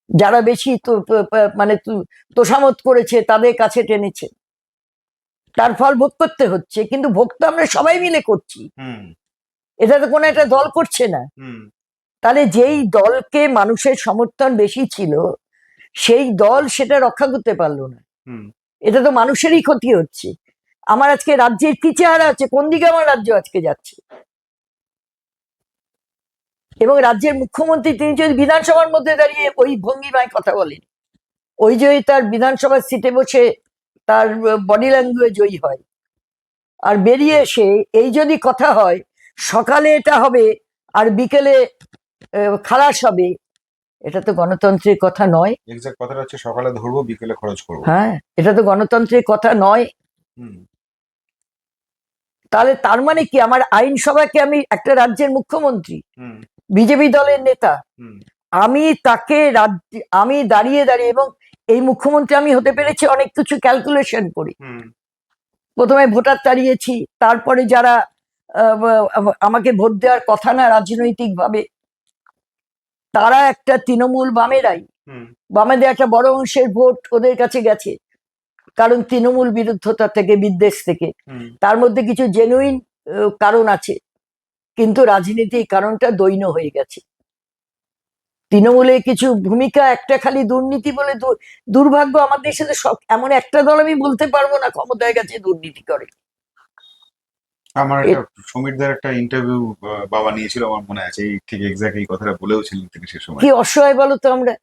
যারা বেশি মানে তোষামত করেছে তাদের কাছে টেনেছে, তার ফল ভোগ করতে হচ্ছে। কিন্তু ভোগ তো আমরা সবাই মিলে করছি, এটা তো কোনো একটা দল করছে না। তাহলে যেই দলকে মানুষের সমর্থন বেশি ছিল সেই দল সেটা রক্ষা করতে পারলো না, এটা তো মানুষেরই ক্ষতি হচ্ছে। আমার আজকে রাজ্যের কি চেহারা আছে, কোন দিকে আমার রাজ্য আজকে যাচ্ছে। এবং রাজ্যের মুখ্যমন্ত্রী তিনি যদি বিধানসভার মধ্যে দাঁড়িয়ে ওই ভঙ্গিমায় কথা বলেন, ওই যে তার বিধানসভার সিটে বসে তার বডি ল্যাঙ্গুয়েজ ওই হয়, আর বেরিয়ে এসে এই যদি কথা হয় সকালে এটা হবে আর বিকেলে খালাস হবে, এটা তো গণতন্ত্রের কথা নয়। এক্সাক্ট কথাটা হচ্ছে সকালে ধরবো বিকেলে খরচ করবো। হ্যাঁ, এটা তো গণতন্ত্রের কথা নয়। তাহলে তার মানে কি, আমার আইনসভাকে, আমি একটা রাজ্যের মুখ্যমন্ত্রী, বিজেপি দলের নেতা, আমি তাকে আমি দাঁড়িয়ে এবং এই মুখ্যমন্ত্রী আমি হতে পেরেছি অনেক কিছু ক্যালকুলেশন করি। প্রথমে ভোটার তাড়িয়েছি, তারপরে যারা আমাকে ভোট দেওয়ার কথা না রাজনৈতিক ভাবে, তারা একটা তৃণমূল বামেরাই, বামেদের একটা বড় অংশের ভোট ওদের কাছে গেছে, কারণ তৃণমূল বিরুদ্ধতা থেকে, বিদ্বেষ থেকে। তার মধ্যে কিছু জেনুইন কারণ আছে, কিন্তু রাজনীতির কারণটা দৈন্য হয়ে গেছে। তৃণমূলের কিছু ভূমিকা, একটা খালি দুর্নীতি বলে, দুর্ভাগ্য আমার দেশে সব এমন একটা দল আমি বলতে পারবো না ক্ষমতায় গেছে দুর্নীতি করে। আমার একটা সমীরদার একটা ইন্টারভিউ বাবা নিয়েছিল, আমার মনে আছে, ঠিক এক্স্যাক্ট এই কথাটা বলেও ছিলেন তিনি সে সময়। কি অসহায় বলো তো আমরা।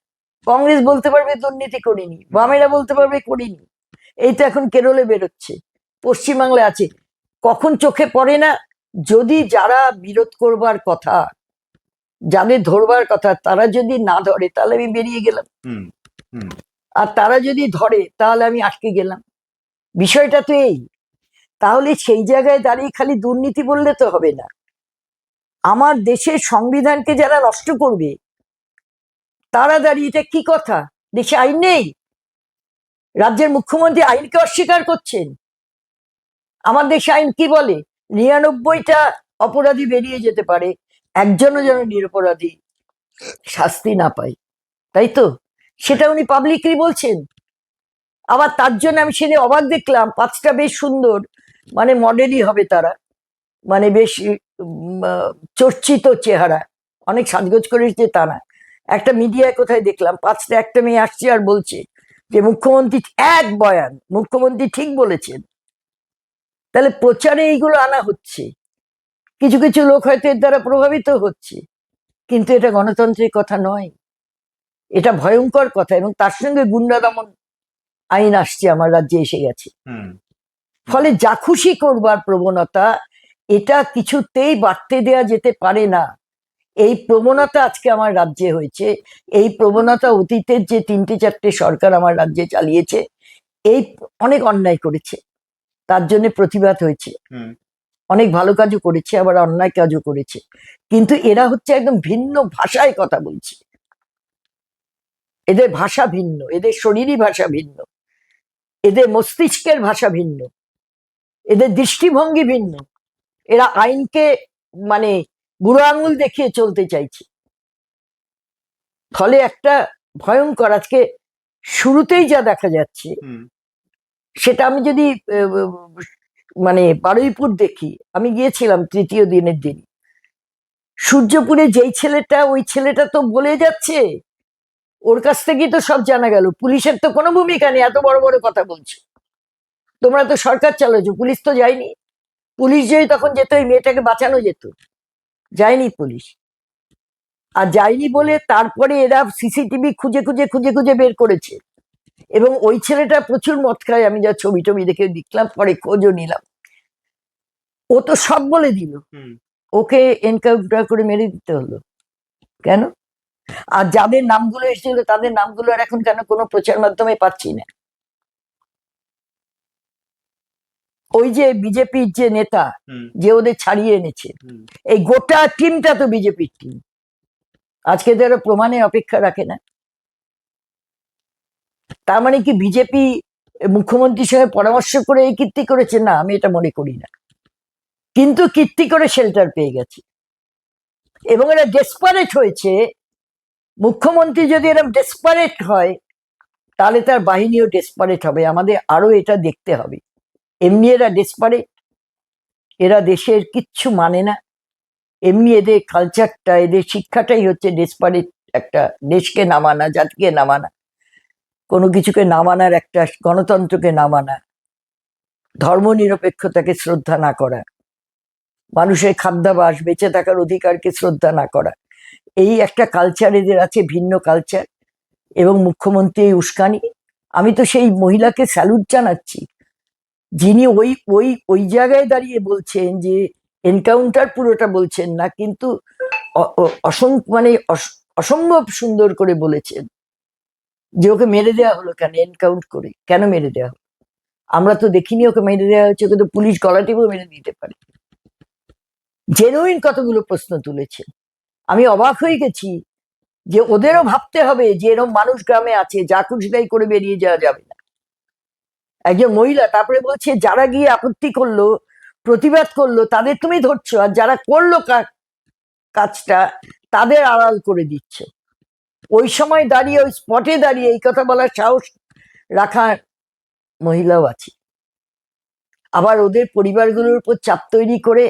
কংগ্রেস বলতে পারবে দুর্নীতি করিনি, বামেরা বলতে পারবে করিনি। এই তো এখন কেরলে বেরোচ্ছে, পশ্চিমবাংলায় আছে, কখন চোখে পড়ে না। যদি যারা বিরোধ করবার কথা, যাদের ধরবার কথা, তারা যদি না ধরে তাহলে আমি বেরিয়ে গেলাম, আর তারা যদি ধরে তাহলে আমি আটকে গেলাম। বিষয়টা তো এই। তাহলে সেই জায়গায় দাঁড়িয়ে খালি দুর্নীতি বললে তো হবে না। আমার দেশের সংবিধানকে যারা নষ্ট করবে তারা দাঁড়িয়ে, এটা কি কথা, দেশে আইন নেই? রাজ্যের মুখ্যমন্ত্রী আইনকে অস্বীকার করছেন। আমার দেশে আইন কি বলে? 99টা অপরাধী বেরিয়ে যেতে পারে, একজনও যেন নিরপরাধী শাস্তি না পায়, তাই তো? সেটা উনি পাবলিকলি বলছেন। আবার তার জন্য আমি সেদিন অবাক দেখলাম, 5টা বেশ সুন্দর, মানে মডেলই হবে তারা, মানে বেশ চর্চিত চেহারা, অনেক সাজগোজ করে এসেছে তা না, একটা মিডিয়ায় কোথায় দেখলাম 5টা, একটা মেয়ে আসছে আর বলছে যে মুখ্যমন্ত্রী এক বয়ান, মুখ্যমন্ত্রী ঠিক বলেছেন। তাহলে প্রচারে এইগুলো আনা হচ্ছে, কিছু কিছু লোক হয়তো এর দ্বারা প্রভাবিত হচ্ছে, কিন্তু এটা গণতন্ত্রের কথা নয়, এটা ভয়ঙ্কর কথা। এবং তার সঙ্গে গুন্ডা দমন আইন আসছে, আমার রাজ্যে এসে গেছে। ফলে যা খুশি করবার প্রবণতা, এটা কিছুতেই বাড়তে দেয়া যেতে পারে না। এই প্রবণতা আজকে আমার রাজ্যে হয়েছে, এই প্রবণতা অতীতের যে 3টে 4টে সরকার আমার রাজ্যে চালিয়েছে, এই অনেক অন্যায় করেছে, তার জন্য প্রতিবাদ হয়েছে, অনেক ভালো কাজও করেছে, আবার অন্যায় কাজও করেছে, কিন্তু এরা হচ্ছে একদম ভিন্ন ভাষায় কথা বলছে, এদের ভাষা ভিন্ন, এদের শরীরী ভাষা ভিন্ন, এদের মস্তিষ্কের ভাষা ভিন্ন, এদের দৃষ্টিভঙ্গি ভিন্ন, এরা আইনকে মানে বুড়ো আঙুল দেখিয়ে চলতে চাইছে। ফলে একটা ভয়ঙ্কর, আজকে শুরুতেই যা দেখা যাচ্ছে, সেটা আমি যদি মানে বারুইপুর দেখি, আমি গিয়েছিলাম 3য় দিনের দিন, সূর্যপুরে যেই ছেলেটা, ওই ছেলেটা তো বলে যাচ্ছে, ওর কাছ থেকেই তো সব জানা গেল, পুলিশের তো কোনো ভূমিকা নেই, এত বড় বড় কথা বলছে, তোমরা তো সরকার চালাচ্ছো, পুলিশ তো যায়নি। পুলিশ যদি তখন যেত, ওই মেয়েটাকে বাঁচানো যেত, যায়নি পুলিশ। আর যায়নি বলে তারপরে এরা সিসিটিভি খুঁজে খুঁজে খুঁজে খুঁজে বের করেছে, এবং ওই ছেলেটা প্রচুর মদ খায়, আমি যা ছবি টবি দেখে দেখলাম, পরে খোঁজও নিলাম, ও তো সব বলে দিল, ওকে এনকাউন্টার করে মেরে দিতে হলো কেন? আর যাদের নামগুলো এসেছিল তাদের নামগুলো আর এখন কেন কোনো প্রচার মাধ্যমে পাচ্ছি না? ওই যে বিজেপির যে নেতা, যে ওদের ছাড়িয়ে এনেছে, এই গোটা টিমটা তো বিজেপির টিম, আজকে তো এরা প্রমাণে অপেক্ষা রাখে না। তার মানে কি বিজেপি মুখ্যমন্ত্রীর সঙ্গে পরামর্শ করে এই কীর্তি করেছে? না, আমি এটা মনে করি না, কিন্তু কীর্তি করে শেল্টার পেয়ে গেছে, এবং এরা ডেসপারেট হয়েছে। মুখ্যমন্ত্রী যদি এরকম ডেসপারেট হয়, তাহলে তার বাহিনীও ডেসপারেট হবে, আমাদের আরো এটা দেখতে হবে। এমনি এরা ডেসপারেট, এরা দেশের কিচ্ছু মানে না, এমনি এদের কালচারটা, এদের শিক্ষাটাই হচ্ছে ডেসপারেট, একটা দেশকে নামানা, জাতিকে নামানা, কোনো কিছুকে নামানার, একটা গণতন্ত্রকে নামানা, ধর্ম নিরপেক্ষতাকে শ্রদ্ধা না করা, মানুষের খাদ্যাভ্যাস, বেঁচে থাকার অধিকারকে শ্রদ্ধা না করা, এই একটা কালচার এদের আছে, ভিন্ন কালচার। এবং মুখ্যমন্ত্রী এই উস্কানি, আমি তো সেই মহিলাকে স্যালুট জানাচ্ছি, যিনি ওই ওই ওই জায়গায় দাঁড়িয়ে বলছেন যে এনকাউন্টার পুরোটা বলছেন না, কিন্তু মানে অসম্ভব সুন্দর করে বলেছেন যে ওকে মেরে দেওয়া হলো কেন, এনকাউন্ট করে কেন মেরে দেওয়া হলো? আমরা তো দেখিনি ওকে মেরে দেওয়া হয়েছে, ওকে তো পুলিশ গলা টিপেও মেরে দিতে পারে। জেনুইন কতগুলো প্রশ্ন তুলেছেন, আমি অবাক হয়ে গেছি যে ওদেরও ভাবতে হবে যে এরকম মানুষ গ্রামে আছে, যা খুশি তাই করে বেরিয়ে যাওয়া যাবে না। একজন মহিলা তারপরে বলছে যারা গিয়ে আপত্তি করলো, প্রতিবাদ করলো, তাদের তুমি ধরছো, আর যারা করলো কাজটা, তাদের আড়াল করে দিচ্ছ। ওই সময় দাঁড়িয়ে, ওই স্পটে দাঁড়িয়ে এই কথা বলার সাহস রাখার মহিলাও আছে। আবার ওদের পরিবারগুলোর উপর চাপ তৈরি করে,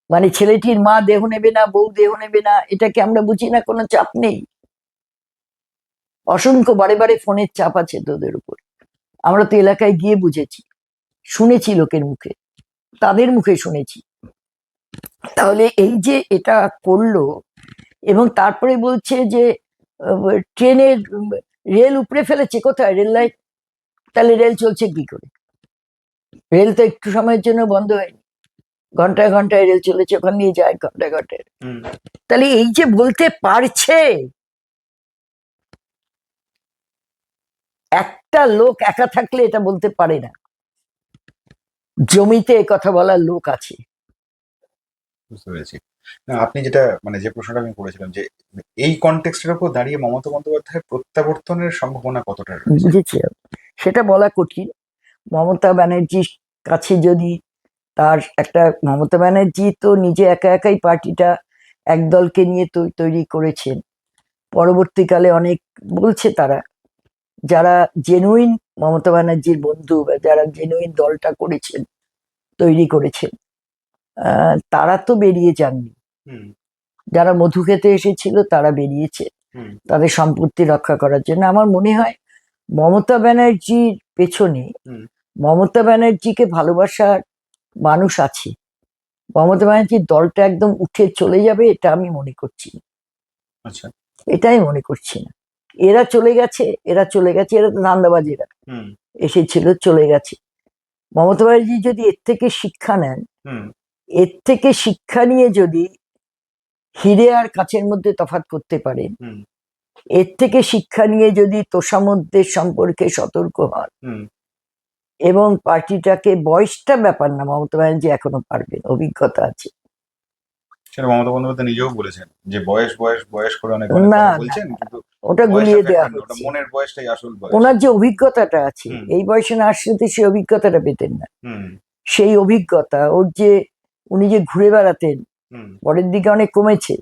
মানে ছেলেটির মা দেহ নেবে না, বউ দেহ নেবে না, এটাকে আমরা বুঝি না? কোনো চাপ নেই, অসংখ্য বারে বারে ফোনের চাপ আছে তোদের উপর, আমরা তো এলাকায় গিয়ে বুঝেছি, শুনেছি লোকের মুখে, তাদের মুখে শুনেছি। তাহলে এই যে এটা করলো, এবং তারপরে বলছে যে ট্রেনের রেল উপড়ে ফেলেছে, কোথায় রেল লাইন? তাহলে রেল চলছে কি করে? রেল তো একটু সময়ের জন্য বন্ধ হয়নি, ঘন্টায় ঘন্টায় রেল চলেছে, ওখান দিয়ে যায় ঘন্টায় ঘন্টায়। তাহলে এই যে বলতে পারছে, একটা লোক একা থাকলে এটা বলতে পারে না, জমিতে কথা বলার লোক আছে। বুঝতে পেরেছি। না, আপনি যেটা মানে যে প্রশ্নটা আমি করেছিলাম যে এই কনটেক্সটের উপর দাঁড়িয়ে মমতা বন্দ্যোপাধ্যায়ের প্রত্যাবর্তনের সম্ভাবনা কতটা রয়েছে? বুঝেছি, সেটা বলা কঠিন। মমতা ব্যানার্জির কাছে যদি তার একটা মমতা ব্যানার্জি তো নিজে একা একাই পার্টিটা এক দলকে নিয়ে তৈরি করেছেন। পরবর্তীকালে অনেক বলছে তারা, যারা জেনুইন মমতা ব্যানার্জির বন্ধু বা যারা জেনুইন দলটা করেছেন, তৈরি করেছেন, তারা তো বেরিয়ে যাননি। যারা মধু খেতে এসেছিল তারা বেরিয়েছে তাদের সম্পত্তি রক্ষা করার জন্য। আমার মনে হয় মমতা ব্যানার্জির পেছনে মমতা ব্যানার্জিকে ভালোবাসার মানুষ আছে। মমতা ব্যানার্জির দলটা একদম উঠে চলে যাবে এটা আমি মনে করছি না। আচ্ছা, এটাই মনে করছি না। এরা চলে গেছে, এরা তো ধান্দাবাজিরা এসেছিল, চলে গেছে। মমতা ব্যানার্জি যদি এর থেকে শিক্ষা নেন, এর থেকে শিক্ষা নিয়ে যদি হিরে আর কাচের মধ্যে তফাৎ করতে পারেন, এর থেকে শিক্ষা নিয়ে যদি তোষামোদের সম্পর্কে সতর্ক হন এবং পার্টিটাকে, বয়সটা ব্যাপার না, মমতা ব্যানার্জি এখনো পারবেন, অভিজ্ঞতা আছে। সেটা মমতা বন্দ্যোপাধ্যায় নিজেও বলেছেন যে বয়স বয়স বয়স করে অনেক না, বলছেন, কিন্তু ওটা গুলিয়ে দেওয়া হচ্ছে। মনের বয়সটাই আসল বয়স। ওনার যে অভিজ্ঞতাটা আছে, এই বয়সে না আসলে সেই অভিজ্ঞতাটা পেতেন না। সেই অভিজ্ঞতা ওর যে, উনি যে ঘুরে বেড়াতেন, পরের দিকে অনেক কমেছে,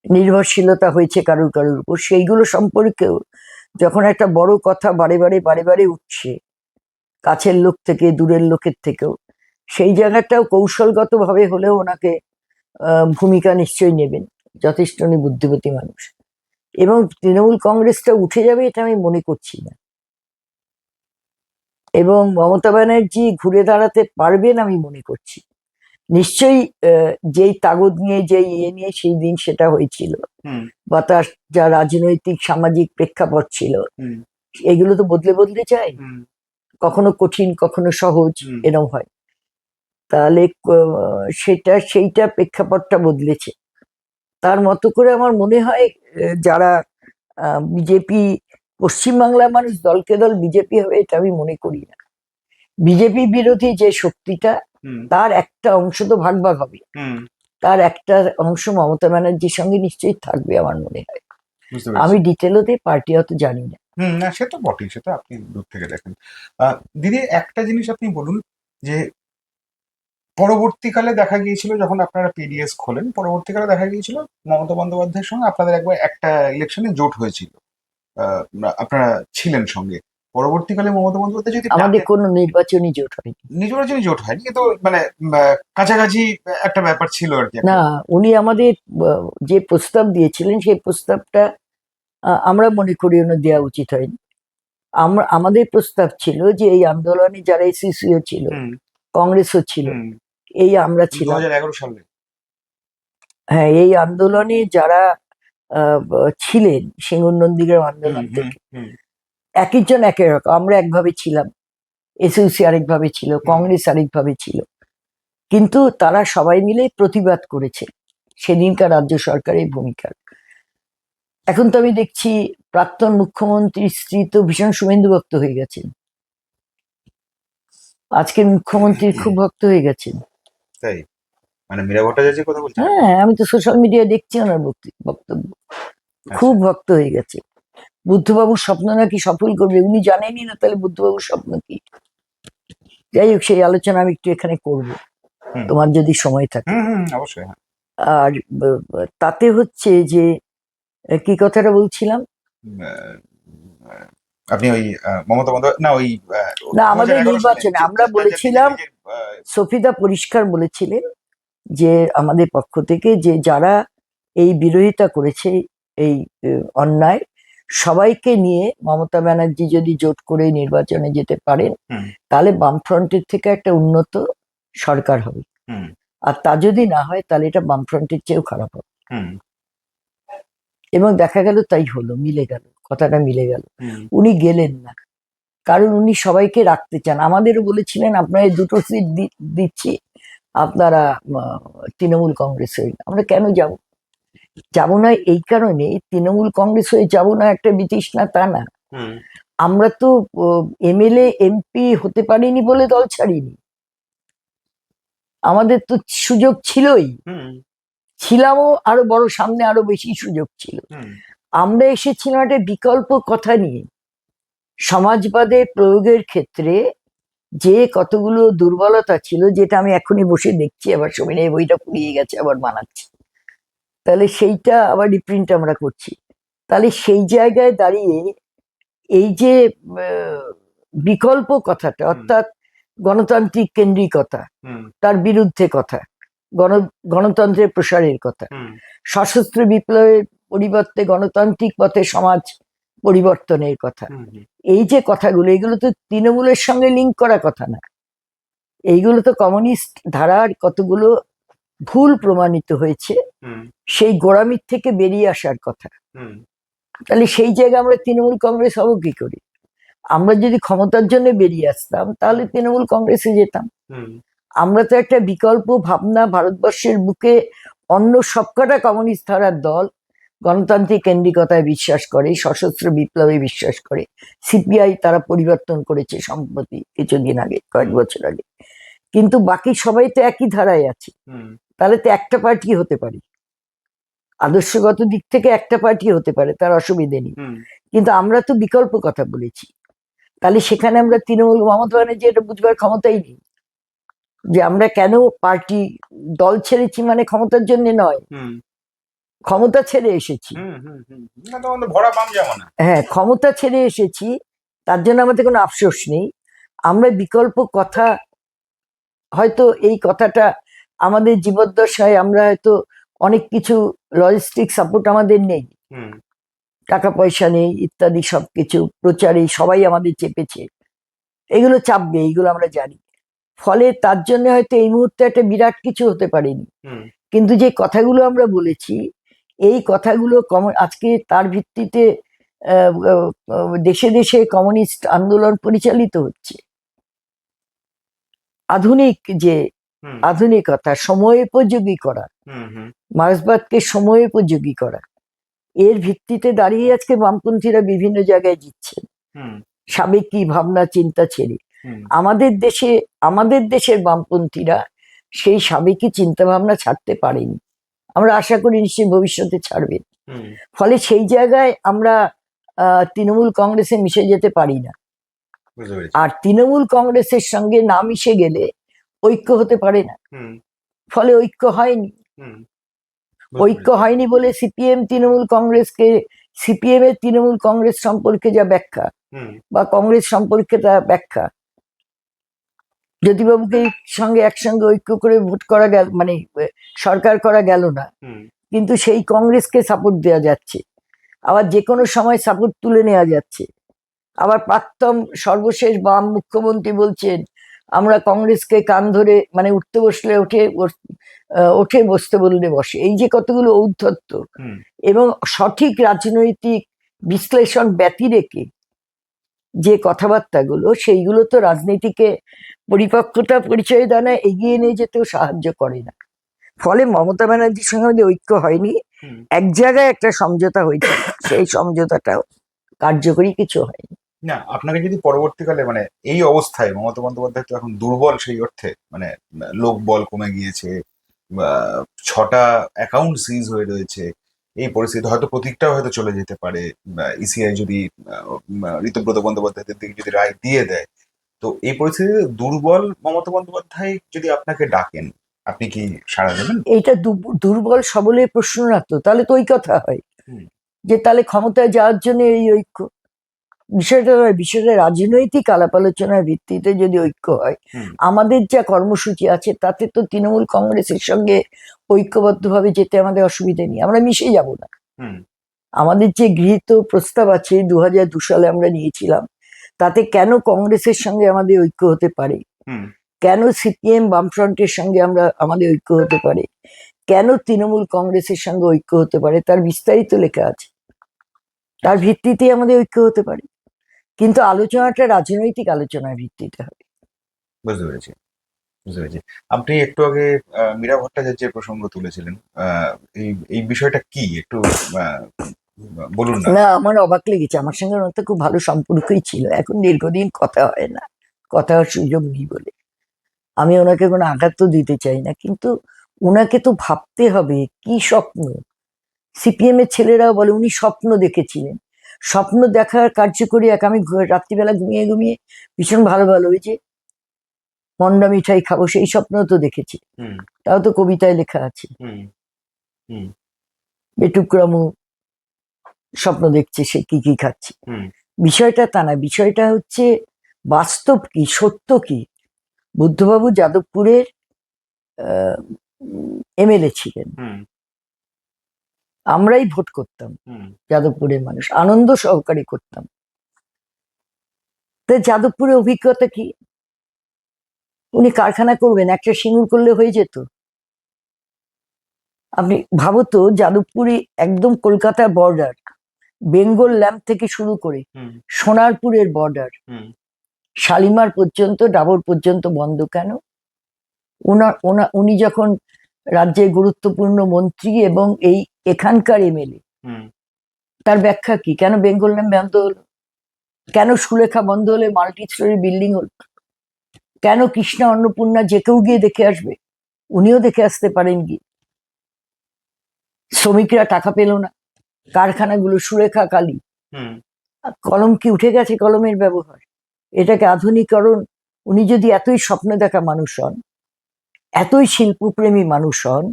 নির্ভরশীলতা হয়েছে কারুর কারুর উপর, সেইগুলো সম্পর্কেও যখন একটা বড় কথা বারে বারে উঠছে, কাছের লোক থেকে দূরের লোকের থেকেও, সেই জায়গাটাও কৌশলগত ভাবে হলেও ওনাকে ভূমিকা নিশ্চয়ই নেবেন। যথেষ্ট উনি বুদ্ধিমতী মানুষ, এবং তৃণমূল কংগ্রেসটা উঠে যাবে এটা আমি মনে করছি না, এবং মমতা ব্যানার্জি ঘুরে দাঁড়াতে পারবেন আমি মনে করছি। নিশ্চয়ই যেই তাগদ নিয়ে, যেই নিয়ে সেই দিন সেটা হয়েছিল, বা তার যা রাজনৈতিক সামাজিক প্রেক্ষাপট ছিল, এগুলো তো বদলে যায়, কখনো কঠিন কখনো সহজ, এরকম হয়। তাহলে সেইটা প্রেক্ষাপটটা বদলেছে। তার মতো করে আমার মনে হয় যারা বিজেপি, পশ্চিমবাংলার মানুষ দলকে দল বিজেপি হবে এটা আমি মনে করি না। বিজেপি বিরোধী যে শক্তিটা, তার একটা অংশ তো ভাগ হবে, তার একটা অংশ মমতা ব্যানার্জির সঙ্গে নিশ্চয়ই থাকবে আমার মনে হয়। আমি ডিটেলতে পার্টি অত জানি না। না, সে তো বটেই, সেটা আপনি দূর থেকে দেখেন। দিদি, একটা জিনিস আপনি বলুন যে পরবর্তীকালে দেখা গিয়েছিল, যখন আপনারা পিডিএস খোলেন, পরবর্তীকালে দেখা গিয়েছিল মমতা বন্দ্যোপাধ্যায়ের সঙ্গে আপনাদের একবার একটা ইলেকশনে জোট হয়েছিল, আপনারা ছিলেন সঙ্গে। পরবর্তীকালে মমতা বন্দ্যোপাধ্যায় যদি আমাদের কোনো নির্বাচনী জোট হয়নি, নির্বাচনী জোট হয়নি, কিন্তু মানে কাছাকাছি একটা ব্যাপার ছিল আর কি। না, উনি আমাদের যে প্রস্তাব দিয়েছিলেন সেই প্রস্তাবটা আমরা মনে করি ওনার দেওয়া উচিত হয়নি। আমাদের প্রস্তাব ছিল যে এই আন্দোলনে যারা এসিসিও ছিল, কংগ্রেসও ছিল, এই আমরা ছিলাম 2011 সালে। হ্যাঁ, এই আন্দোলনে যারা ছিলেন, সিঙ্গুর নন্দীগ্রাম আন্দোলন থেকে, এক একজন এক এক রকম, আমরা একভাবে ছিলাম, এসইউসি আরেকভাবে ছিল, কংগ্রেস আরেকভাবে ছিল, কিন্তু তারা সবাই মিলে প্রতিবাদ করেছে সেদিনকার রাজ্য সরকারের ভূমিকার। এখন তো আমি দেখছি প্রাক্তন মুখ্যমন্ত্রীর স্ত্রী তো ভীষণ শুভেন্দু ভক্ত হয়ে গেছেন, আজকের মুখ্যমন্ত্রীর খুব ভক্ত হয়ে গেছেন। তাই? মানে মীরা ভট্টাচার্যের কথা বলছেন? হ্যাঁ, আমি তো সোশ্যাল মিডিয়ায় দেখছি ওনার বক্তব্য, খুব ভক্ত হয়ে গেছে। বুদ্ধবাবুর স্বপ্ন নাকি সফল করবে, উনি জানেনই না, তাহলে বুদ্ধবাবুর স্বপ্ন কি? যাই হোক, সেই আলোচনা আমি একটু এখানে করব, তোমার যদি সময় থাকে। অবশ্যই। আর তাতে হচ্ছে যে কি কথাটা বলছিলাম, আপনি ওই মমতা বন্দ্যোপাধ্যায়, না ওই না, আমাদের নির্বাচনে আমরা বলেছিলাম, সফিদা পরিষ্কার বলেছিলেন যে আমাদের পক্ষ থেকে যে যারা এই বিরোধিতা করেছে এই অন্যায়, সবাইকে নিয়ে মমতা ব্যানার্জি যদি জোট করে নির্বাচনে যেতে পারেন, তাহলে বামফ্রন্টের থেকে একটা উন্নত সরকার হবে, আর তা যদি না হয় তাহলে এটা বামফ্রন্টের চেয়েও খারাপ হবে। এবং দেখা গেল তাই হলো, মিলে গেল, কথাটা মিলে গেল। উনি গেলেন না, কারণ উনি সবাইকে রাখতে চান। আমাদেরও বলেছিলেন আপনারা 2টো সিট দিচ্ছি, আপনারা তৃণমূল কংগ্রেস হয়ে, আমরা কেন যাবো না এই কারণে, তৃণমূল কংগ্রেস হয়ে যাবো না একটা বিতৃষ্ণা তা না, আমরা তো এমএলএ এমপি হতে পারিনি বলে দল ছাড়িনি, আমাদের তো সুযোগ ছিলই, ছিলামও, আরো বড়, সামনে আরো বেশি সুযোগ ছিল। আমরা এসেছিলাম একটা বিকল্প কথা নিয়ে, সমাজবাদের প্রয়োগের ক্ষেত্রে যে কতগুলো দুর্বলতা ছিল, যেটা আমি এখনই বসে দেখছি, আবার সময় এই বইটা পুড়িয়ে গেছে আবার বানাচ্ছি, তাহলে সেইটা আবার রিপ্রিন্ট আমরা করছি। তাহলে সেই জায়গায় দাঁড়িয়ে এই যে বিকল্প কথাটা, অর্থাৎ গণতান্ত্রিক কেন্দ্রিকতা, তার বিরুদ্ধে কথা, গণতন্ত্রের প্রসারের কথা, সশস্ত্র বিপ্লবের পরিবর্তে গণতান্ত্রিক পথে সমাজ পরিবর্তনের কথা, এই যে কথাগুলো, এগুলো তো তৃণমূলের সঙ্গে লিঙ্ক করা কথা না। এইগুলো তো কমিউনিস্ট ধারার কতগুলো ভুল প্রমাণিত হয়েছে, সেই গোড়ামির থেকে বেরিয়ে আসার কথা। তাহলে সেই জায়গায় আমরা তৃণমূল কংগ্রেস হবো কি করে? আমরা যদি ক্ষমতার জন্য বেরিয়ে আসতাম তাহলে তৃণমূল কংগ্রেসে যেতাম। আমরা তো একটা বিকল্প ভাবনা, ভারতবর্ষের বুকে অন্য সবকটা কমিউনিস্ট ধারার দল গণতান্ত্রিক কেন্দ্রিকতায় বিশ্বাস করে, সশস্ত্র বিপ্লবে বিশ্বাস করে। সিপিআই তারা পরিবর্তন করেছে সম্প্রতি, কিছুদিন আগে, কয়েক বছর আগে, কিন্তু বাকি সবাই তো একই ধারায় আছে। তাহলে তো একটা পার্টি হতে পারে, আদর্শগত দিক থেকে একটা পার্টি হতে পারে, তার অসুবিধে নেই। কিন্তু আমরা তো বিকল্প কথা বলেছি, তাহলে সেখানে আমরা তৃণমূল, মমতা ব্যানার্জি এটা বুঝবার ক্ষমতাই নেই যে আমরা কেন পার্টি দল ছেড়েছি, মানে ক্ষমতার জন্য নয়, ক্ষমতা ছেড়ে এসেছি। হ্যাঁ, ক্ষমতা ছেড়ে এসেছি, তার জন্য আমাদের কোনো আফসোস নেই। আমরা বিকল্প কথা, হয়তো এই কথাটা আমাদের জীবদ্দশায় আমরা হয়তো অনেক কিছু লজিস্টিক সাপোর্ট আমাদের নেই, টাকা পয়সা নেই ইত্যাদি, সবকিছু প্রচারে সবাই আমাদের চেপেছে, এগুলো চাপবে, এইগুলো আমরা জানি। ফলে তার জন্য হয়তো এই মুহূর্তে একটা বিরাট কিছু হতে পারেনি, কিন্তু যে কথাগুলো আমরা বলেছি, এই কথাগুলো আজকে তার ভিত্তিতে দেশে দেশে কমিউনিস্ট আন্দোলন পরিচালিত হচ্ছে। আধুনিক যে আধুনিকতা, সময়োপযোগী করা, মার্ক্সবাদকে সময়োপযোগী করা, এর ভিত্তিতে দাঁড়িয়ে আজকে বামপন্থীরা বিভিন্ন জায়গায় জিতছেন, সাবেকি ভাবনা চিন্তা ছেড়ে। আমাদের দেশের বামপন্থীরা সেই সাবেকি চিন্তা ভাবনা ছাড়তে পারেনি, আমরা আশা করি নিশ্চয়ই ভবিষ্যতে ছাড়বেন। ফলে সেই জায়গায় আমরা তৃণমূল কংগ্রেসে মিশে যেতে পারি না, আর তৃণমূল কংগ্রেসের সঙ্গে না মিশে গেলে ঐক্য হতে পারে না। ফলে ঐক্য হয়নি, ঐক্য হয়নি বলে সিপিএম তৃণমূল কংগ্রেসকে, সিপিএম এর তৃণমূল কংগ্রেস সম্পর্কে যা ব্যাখ্যা বা কংগ্রেস সম্পর্কে তা ব্যাখ্যা, জ্যোতিবাবুকে সঙ্গে একসঙ্গে ঐক্য করে ভোট করা গেল, মানে সরকার করা গেল না, কিন্তু সেই কংগ্রেসকে সাপোর্ট দেওয়া যাচ্ছে, আবার যে কোনো সময় সাপোর্ট তুলে নেওয়া যাচ্ছে। আবার প্রাক্তন সর্বশেষ বাম মুখ্যমন্ত্রী বলছেন আমরা কংগ্রেসকে কান ধরে, মানে উঠতে বসলে ওঠে, বসতে বললে বসে। এই যে কতগুলো ঔদ্ধত্য এবং সঠিক রাজনৈতিক বিশ্লেষণ ব্যতি রেখে যে কথাবার্তাগুলো, সেইগুলো তো রাজনীতিকে পরিপক্কতা পরিচয় দেয় না, এগিয়ে নিয়ে যেতেও সাহায্য করে না। ফলে মমতা ব্যানার্জির সঙ্গে আমাদের ঐক্য হয়নি, এক জায়গায় একটা সমঝোতা হয়েছে, সেই সমঝোতাটাও কার্যকরী কিছু হয়নি। না, আপনাকে যদি পরবর্তীকালে, মানে এই অবস্থায় মমতা বন্দ্যোপাধ্যায় তো এখন দুর্বল, সেই অর্থে মানে লোক বল কমে গিয়েছে, 6টা অ্যাকাউন্ট সিজ হয়ে রয়েছে, এই পরিস্থিতি হয়তো প্রতীকটাও হয়তো চলে যেতে পারে, ইসিআই যদি ঋতব্রত বন্দ্যোপাধ্যায়দের দিকে যদি রায় দিয়ে দেয়, তো এই পরিস্থিতিতে দুর্বল মমতা বন্দ্যোপাধ্যায় যদি আপনাকে ডাকেন, আপনি কি সাড়া দেবেন? এইটা দুর্বল সবলের প্রশ্ন না তো, তাহলে তো ওই কথা হয় যে তাহলে ক্ষমতায় যাওয়ার জন্য এই ঐক্য। বিষয়টা রাজনৈতিক আলাপ আলোচনার ভিত্তিতে যদি ঐক্য হয়, আমাদের যা কর্মসূচি আছে তাতে তো তৃণমূল কংগ্রেসের সঙ্গে ঐক্যবদ্ধভাবে যেতে আমাদের অসুবিধা নেই, আমরা মিশে যাব না। আমাদের যে গৃহীত প্রস্তাব আছে 2002 সালে আমরা নিয়েছিলাম, তাতে কেন কংগ্রেসের সঙ্গে আমাদের ঐক্য হতে পারে, কেন সিপিএম বামফ্রন্টের সঙ্গে আমাদের ঐক্য হতে পারে, কেন তৃণমূল কংগ্রেসের সঙ্গে ঐক্য হতে পারে, তার বিস্তারিত লেখা আছে। তার ভিত্তিতে আমাদের ঐক্য হতে পারে, কিন্তু আলোচনাটা রাজনৈতিক আলোচনার ভিত্তিতে হবে। বুঝতে পেরেছি, বুঝতে পেরেছি। আপনি একটু আগে মীরা ভট্টাচার্যের প্রসঙ্গ তুলেছিলেন, এই বিষয়টা কি একটু বলুন না। না, আমার অবাক লেগেছে, আমার সঙ্গে ওনার তো খুব ভালো সম্পর্কই ছিল, এখন দীর্ঘদিন কথা হয় না, কথা হওয়ার সুযোগ নেই বলে আমি ওনাকে কোনো আঘাত তো দিতে চাই না, কিন্তু ওনাকে তো ভাবতে হবে কি স্বপ্ন। সিপিএম এর ছেলেরাও বলে উনি স্বপ্ন দেখেছিলেন, স্বপ্ন দেখার কার্যকরী আমি রাত্রিবেলা ঘুমিয়ে ঘুমিয়ে ভীষণ ভালো হয়েছে, মন্ডা মিঠাই খাবো, সেই স্বপ্ন তো দেখেছি, তাও তো কবিতায় লেখা আছে। বেটুকরামু স্বপ্ন দেখছে সে কি কি খাচ্ছে। বিষয়টা তা না, বিষয়টা হচ্ছে বাস্তব কি, সত্য কি। বুদ্ধবাবু যাদবপুরের এমএলএ ছিলেন, আমরাই ভোট করতাম, যাদবপুরের মানুষ আনন্দ সহকারে করতাম। তো যাদবপুরের অভিজ্ঞতা কি, উনি কারখানা করবেন, একটা সিঙ্গুর করলে হয়ে যেত। আপনি ভাবতো যাদবপুরে একদম কলকাতার বর্ডার, বেঙ্গল ল্যাম্প থেকে শুরু করে সোনারপুরের বর্ডার, শালিমার পর্যন্ত, ডাবর পর্যন্ত বন্ধ কেন? উনি যখন রাজ্যের গুরুত্বপূর্ণ মন্ত্রী এবং এখানকার এমএলএ, তার ব্যাখ্যা কি? কেন বেঙ্গল ল্যাম্প বন্ধ হলো? কেন সুলেখা বন্ধ হলে মাল্টি স্টোরি বিল্ডিং হলো? কেন কৃষ্ণা অন্নপূর্ণা যে কেউ গিয়ে দেখে আসবে? উনিও দেখে আসতে পারেন গিয়ে। শ্রমিকরা টাকা পেল না, কারখানাগুলো সুরেখা কালি। কলম কি উঠে গেছে? কলমের ব্যবহার, এটাকে আধুনিকরণ। উনি যদি এতই স্বপ্ন দেখা মানুষ হন, এতই শিল্পপ্রেমী মানুষ হন,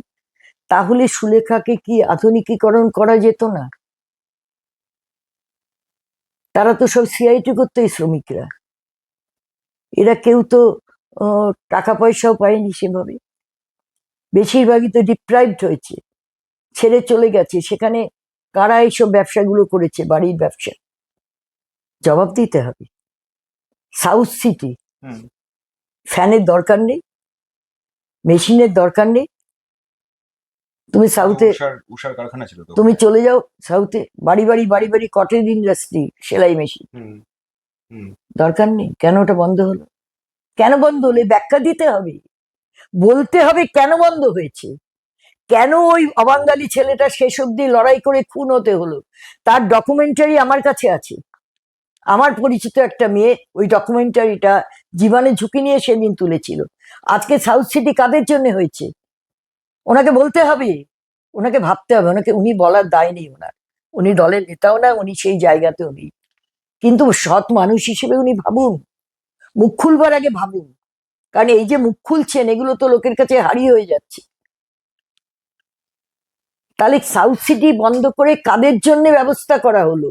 তাহলে সুলেখাকে কি আধুনিকীকরণ করা যেত না? তারা তো সব সিআইটি করতো, এই শ্রমিকরা, এরা কেউ তো টাকা পয়সাও পায়নি সেভাবে। বেশিরভাগই তো ডিপ্রাইভড হয়েছে, ছেড়ে চলে গেছে। সেখানে কারা এইসব ব্যবসাগুলো করেছে, বাড়ির ব্যবসা? জবাব দিতে হবে। সাউথ সিটি, ফ্যানের দরকার নেই, মেশিনের দরকার নেই। তুমি সাউথে, উষার কারখানা ছিল তো, তুমি চলে যাও সাউথে, বাড়ি বাড়ি বাড়ি বাড়ি কটেজ ইন্ডাস্ট্রি, সেলাই মেশিন। দরকার নেই। কেন ওটা বন্ধ হলো? কেন বন্ধ হলে ব্যাখ্যা দিতে হবে, বলতে হবে কেন বন্ধ হয়েছে, কেন ওই অবাঙালি ছেলেটা শেষ অব্দি লড়াই করে খুন হতে হলো। তার ডকুমেন্টারি আমার কাছে আছে। আমার পরিচিত একটা মেয়ে ওই ডকুমেন্টারিটা জীবনে ঝুঁকি নিয়ে সেদিন তুলেছিল। আজকে সাউথ সিটি কাদের জন্য হয়েছে? ওনাকে বলতে হবে, ওনাকে ভাবতে হবে। উনি বলার দায় নেই ওনার, উনি দলের নেতাও না, উনি সেই জায়গাতেও নেই। কিন্তু সৎ মানুষ হিসেবে উনি ভাবুন, মুখ খুলবার আগে ভাবুন। কারণ এই যে মুখ খুলছেন, এগুলো তো লোকের কাছে হারিয়ে হয়ে যাচ্ছে। তাহলে সাউথ সিটি বন্ধ করে কাদের জন্য ব্যবস্থা করা হলো?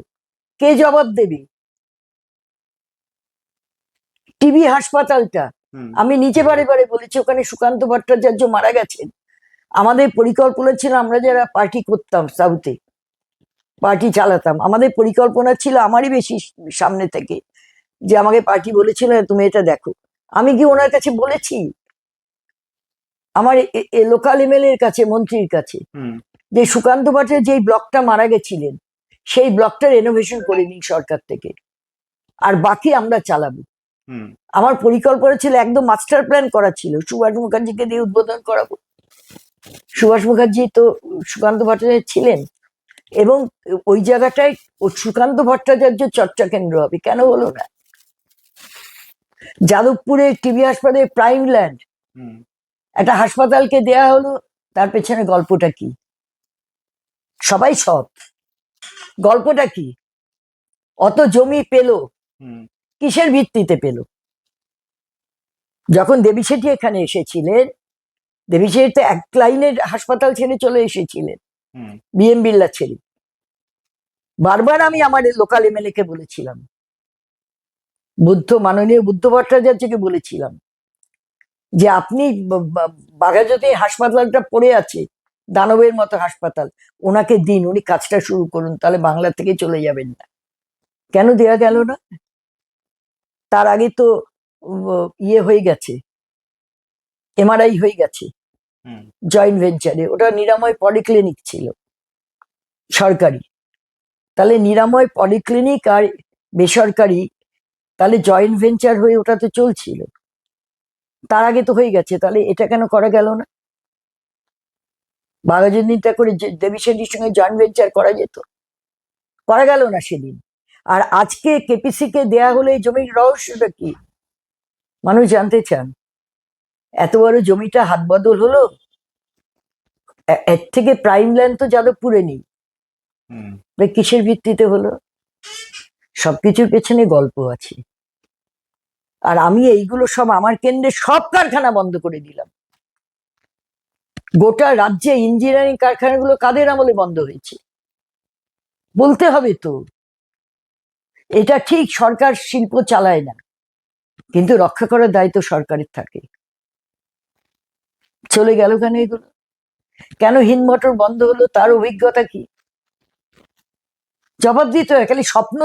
কে জবাব দেবে? টিবি হাসপাতালটা আমি নিজে বারে বারে বলেছি, ওখানে সুকান্ত ভট্টাচার্য মারা গেছেন। আমাদের পরিকল্পনা ছিল, আমরা যারা পার্টি করতাম সাউথে, পার্টি চালাতাম, আমাদের পরিকল্পনা ছিল, আমারই বেশি সামনে থেকে, যে আমাকে পার্টি বলেছিল তুমি এটা দেখো। আমি কি ওনার কাছে বলেছি, আমার লোকাল এমএলএ এর কাছে, মন্ত্রীর কাছে, যে সুকান্ত ভট্টাচার্য যেই ব্লকটা মারা গেছিলেন, সেই ব্লকটা রেনোভেশন করে নিন সরকার থেকে, আর বাকি আমরা চালাবো। আমার পরিকল্পনা ছিল, একদম মাস্টার প্ল্যান করা ছিল, সুভাষ মুখার্জিকে দিয়ে উদ্বোধন করাবো। সুভাষ মুখার্জি তো সুকান্ত ভট্টাচার্য ছিলেন, এবং ওই জায়গাটায় সুকান্ত ভট্টাচার্য চর্চা কেন্দ্র হবে। কেন হলো না? যাদবপুরে টিবি হাসপাতালে প্রাইম ল্যান্ড, একটা হাসপাতালকে দেয়া হলো, তার পেছনে গল্পটা কি? সবাই সৎ, গল্পটা কি? অত জমি পেল কিসের ভিত্তিতে পেল? যখন দেবী শেঠি এখানে এসেছিলেন, দেবী শেঠি তো এক লাইনের হাসপাতাল ছেড়ে চলে এসেছিলেন, বিএম বিড়লা ছেড়ে। বারবার আমি আমার লোকাল এমএলএ কে বলেছিলাম, মাননীয় বুদ্ধ ভট্টাচার্যকে বলেছিলাম, যে আপনি বাঘাযতীন হাসপাতালটা পড়ে আছে, দানবের মতো হাসপাতাল, ওনাকে দিন, উনি কাজটা শুরু করুন, তাহলে বাংলা থেকে চলে যাবেন না। কেন দেয়া গেল না? তার আগে তো ইয়ে হয়ে গেছে, এমআরআই হয়ে গেছে জয়েন্ট ভেঞ্চারে, ওটা নিরাময় পলিক্লিনিক ছিল সরকারি। তাহলে নিরাময় পলিক্লিনিক আর বেসরকারি, তাহলে জয়েন্ট ভেঞ্চার হয়ে ওটা তো চলছিল, তার আগে তো হয়ে গেছে। তাহলে এটা কেন করা গেল না? বাঘাযতীনটা করে দেবী শেঠির সঙ্গে জয়েন্ট ভেঞ্চার করা যেত, করা গেল না সেদিন। আর আজকে কেপিসি কে দেয়া হলে এই জমির রহস্যটা কি মানুষ জানতে চান। এত বড় জমিটা হাত বদল হলো, এর থেকে প্রাইম ল্যান্ড তো যাদবপুরে নেই, কিসের ভিত্তিতে হলো? সবকিছুর পেছনে গল্প আছে। আর আমি এইগুলো সব আমার কেন্দ্রে সব কারখানা বন্ধ করে দিলাম। গোটা রাজ্যে ইঞ্জিনিয়ারিং কারখানাগুলো কাদের আমলে বন্ধ হয়েছে বলতে হবে তো। এটা ঠিক সরকার শিল্প চালায় না, কিন্তু রক্ষা করার দায়িত্ব সরকারের থাকে। চলে গেল কেন এগুলো? কেন হিন্দমোটর বন্ধ হলো? তার অভিজ্ঞতা কি? জবাব দিতে হয়। খালি স্বপ্ন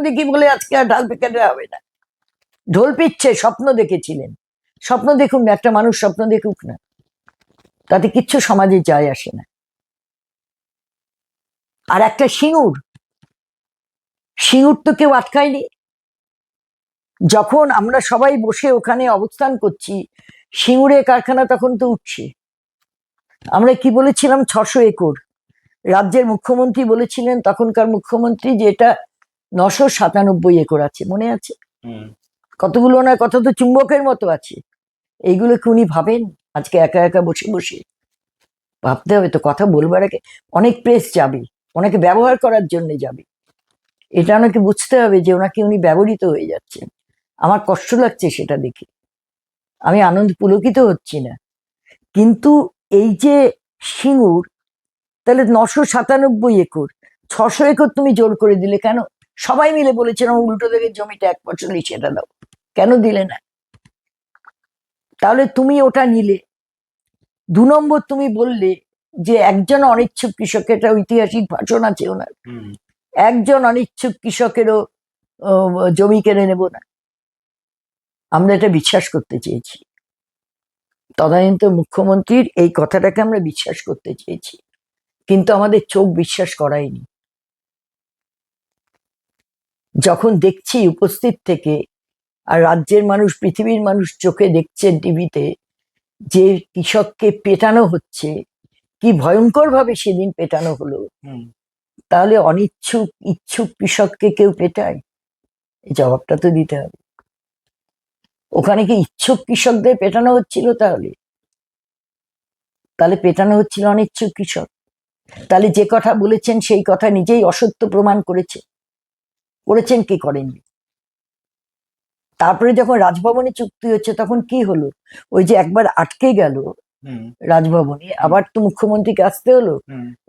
দেখি বলে আজকে আর ঢাল পেকাটা হবে না। ঢোল পিচ্ছে স্বপ্ন দেখেছিলেন, স্বপ্ন দেখুন না, একটা মানুষ স্বপ্ন দেখুক না, তাতে কিচ্ছু সমাজে যায় আসে না। আর একটা সিঙ্গুর তো কেউ আটকায়নি। যখন আমরা সবাই বসে ওখানে অবস্থান করছি, সিঙ্গুরে কারখানা তখন তো উঠছে। আমরা কি বলেছিলাম? 600 একর। রাজ্যের মুখ্যমন্ত্রী বলেছিলেন, তখনকার মুখ্যমন্ত্রী, যে এটা 997 একর আছে, মনে আছে? কতগুলো না, কত তো চুম্বকের মতো আছে। এইগুলো কি উনি ভাবেন আজকে একা একা বসে বসে? ভাবতে হবে তো, কথা বলবার আগে অনেক প্রেস যাবে, ওনাকে ব্যবহার করার জন্য যাবে, এটা ওনাকে বুঝতে হবে যে উনি ব্যবহৃত হয়ে যাচ্ছেন। আমার কষ্ট লাগছে সেটা দেখে, আমি আনন্দ পুলকিত হচ্ছি না। কিন্তু এই যে সিঙ্গুর, তাহলে 997 একর, 600 একর তুমি জোর করে দিলে কেন? সবাই মিলে বলেছিলাম উল্টো দিকে জমিটা 1 ফসলি সেটা দাও, কেন দিলে না? তাহলে তুমি ওটা নিলে। 2 নম্বর, তুমি বললে যে একজন অনিচ্ছুক কৃষক, এটা ঐতিহাসিক ভাষণ আছে ওনার, একজন অনিচ্ছুক কৃষকেরও জমি কেড়ে নেব না। আমরা এটা বিশ্বাস করতে চেয়েছি, তদানীন্ত মুখ্যমন্ত্রীর এই কথাটাকে আমরা বিশ্বাস করতে চেয়েছি, কিন্তু আমাদের চোখ বিশ্বাস করায়নি। যখন দেখছি উপস্থিত থেকে, আর রাজ্যের মানুষ, পৃথিবীর মানুষ চোখে দেখছেন টিভিতে, যে কৃষককে পেটানো হচ্ছে, কি ভয়ঙ্কর ভাবে সেদিন পেটানো হলো, তাহলে ইচ্ছুক কৃষককে কেউ পেটায়? এই জবাবটা তো দিতে হবে। ওখানে কি ইচ্ছুক কৃষকদের পেটানো হচ্ছিল? তাহলে পেটানো হচ্ছিল অনিচ্ছুক কৃষক। তাহলে যে কথা বলেছেন সেই কথা নিজেই অসত্য প্রমাণ করেছেন কি করেননি? তারপরে যখন রাজভবনে চুক্তি হচ্ছে, তখন কি হলো? ওই যে একবার আটকে গেল রাজভবনে, আবার তো মুখ্যমন্ত্রীকে আসতে হলো,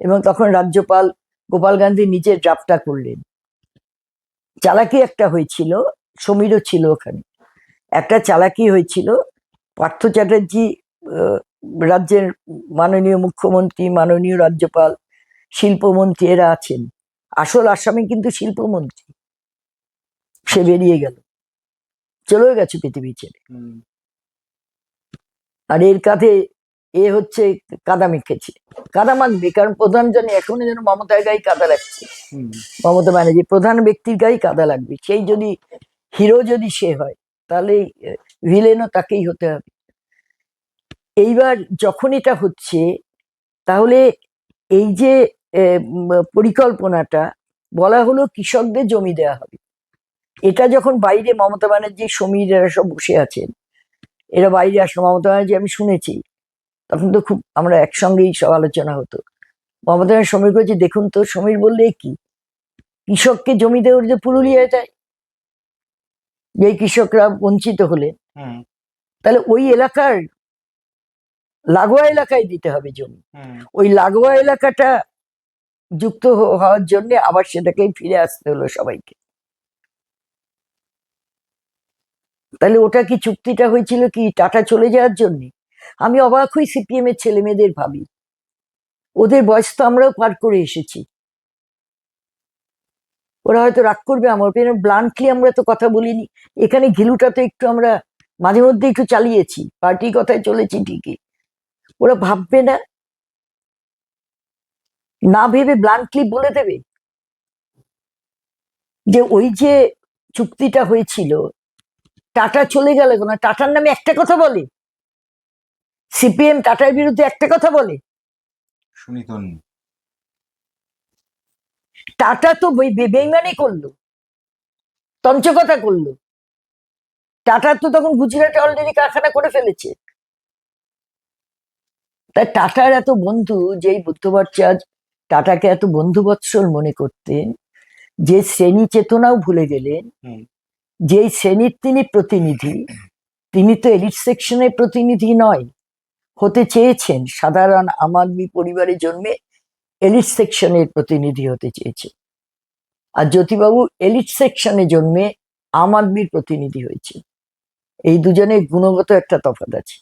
এবং তখন রাজ্যপাল গোপাল গান্ধী নিজের ড্রাফটটা করলেন। চালাকি একটা হয়েছিল, সমীরও ছিল ওখানে, একটা চালাকি হয়েছিল। পার্থ চ্যাটার্জি, রাজ্যের মাননীয় মুখ্যমন্ত্রী, মাননীয় রাজ্যপাল, শিল্পমন্ত্রী, এরা আছেন। আসল আসামি কিন্তু শিল্পমন্ত্রী, সে বেরিয়ে গেল, চলে গেছে পৃথিবী ছেড়ে। আর এর কাঁধে হচ্ছে কাদা মেখেছে, কাদা মাখবে, কারণ প্রধান জানে এখন যেন মমতার গায়ে কাদা লাগছে। মমতা ব্যানার্জি প্রধান ব্যক্তির গায়ে কাদা লাগবে, সেই যদি হিরো যদি সে হয়, তাহলে ভিলেনও তাকেই হতে হবে। এইবার যখন এটা হচ্ছে, তাহলে এই যে পরিকল্পনাটা বলা হলো কৃষকদের জমি দেওয়া হবে, এটা যখন বাইরে মমতা ব্যানার্জি, সমীর, এরা সব বসে আছেন, এরা বাইরে আসলো, মমতা ব্যানার্জি, আমি শুনেছি, তখন তো খুব আমরা একসঙ্গেই সব আলোচনা হতো। মমতা ব্যানার্জি সমীর বলছে, দেখুন তো। সমীর বললে, কি কৃষককে জমি দেওয়া যে পুরুলিয়ায় দেয়, যে কৃষকরা বঞ্চিত হলেন, তাহলে ওই এলাকার লাগোয়া এলাকায় দিতে হবে জমি। ওই লাগোয়া এলাকাটা যুক্ত হওয়ার জন্য আবার সেটাকেই ফিরে আসতে হলো সবাইকে। তাহলে ওটা কি চুক্তিটা হয়েছিল কি টাটা চলে যাওয়ার জন্য? আমি অবাক হই সিপিএম এর ছেলে মেয়েদের ভাবি, ওদের বয়স তো আমরাও পার করে এসেছি। ওরা হয়তো রাগ করবে আমার, ব্লান্টলি আমরা তো কথা বলিনি। এখানে ঘিলুটা তো একটু আমরা মাঝে মধ্যে একটু চালিয়েছি, পার্টির কথায় চলেছি ঠিকই। ওরা ভাববে না? না ভেবে ব্লান্টলি বলে দেবে যে ওই যে চুক্তিটা হয়েছিল, টাটা চলে গেল না, টাটার নামে একটা কথা বলে? সিপিএম টাটার বিরুদ্ধে একটা কথা বলে? শুনি তো। টাটা তো বেইমানি করলো, তঞ্চকতা করলো। টাটা তো তখন গুজরাটে অলরেডি কারখানা করে ফেলেছে। তাই টাটার এত বন্ধু, যেই বুদ্ধ ভট্টাচার্য টাটাকে এত বন্ধুবৎসল মনে করতেন, যে শ্রেণী চেতনাও ভুলে গেলেন, যেই শ্রেণীর তিনি প্রতিনিধি, তিনি তো এলিট সেকশনের প্রতিনিধি নয়, হতে চেয়েছেন সাধারণ আম আদমি পরিবারে জন্মে এলিট সেকশনের প্রতিনিধি হতে চেয়েছেন। আর জ্যোতিবাবু এলিট সেকশনে জন্মে আম আদমির প্রতিনিধি হয়েছে। এই দুজনের গুণগত একটা তফাৎ আছে।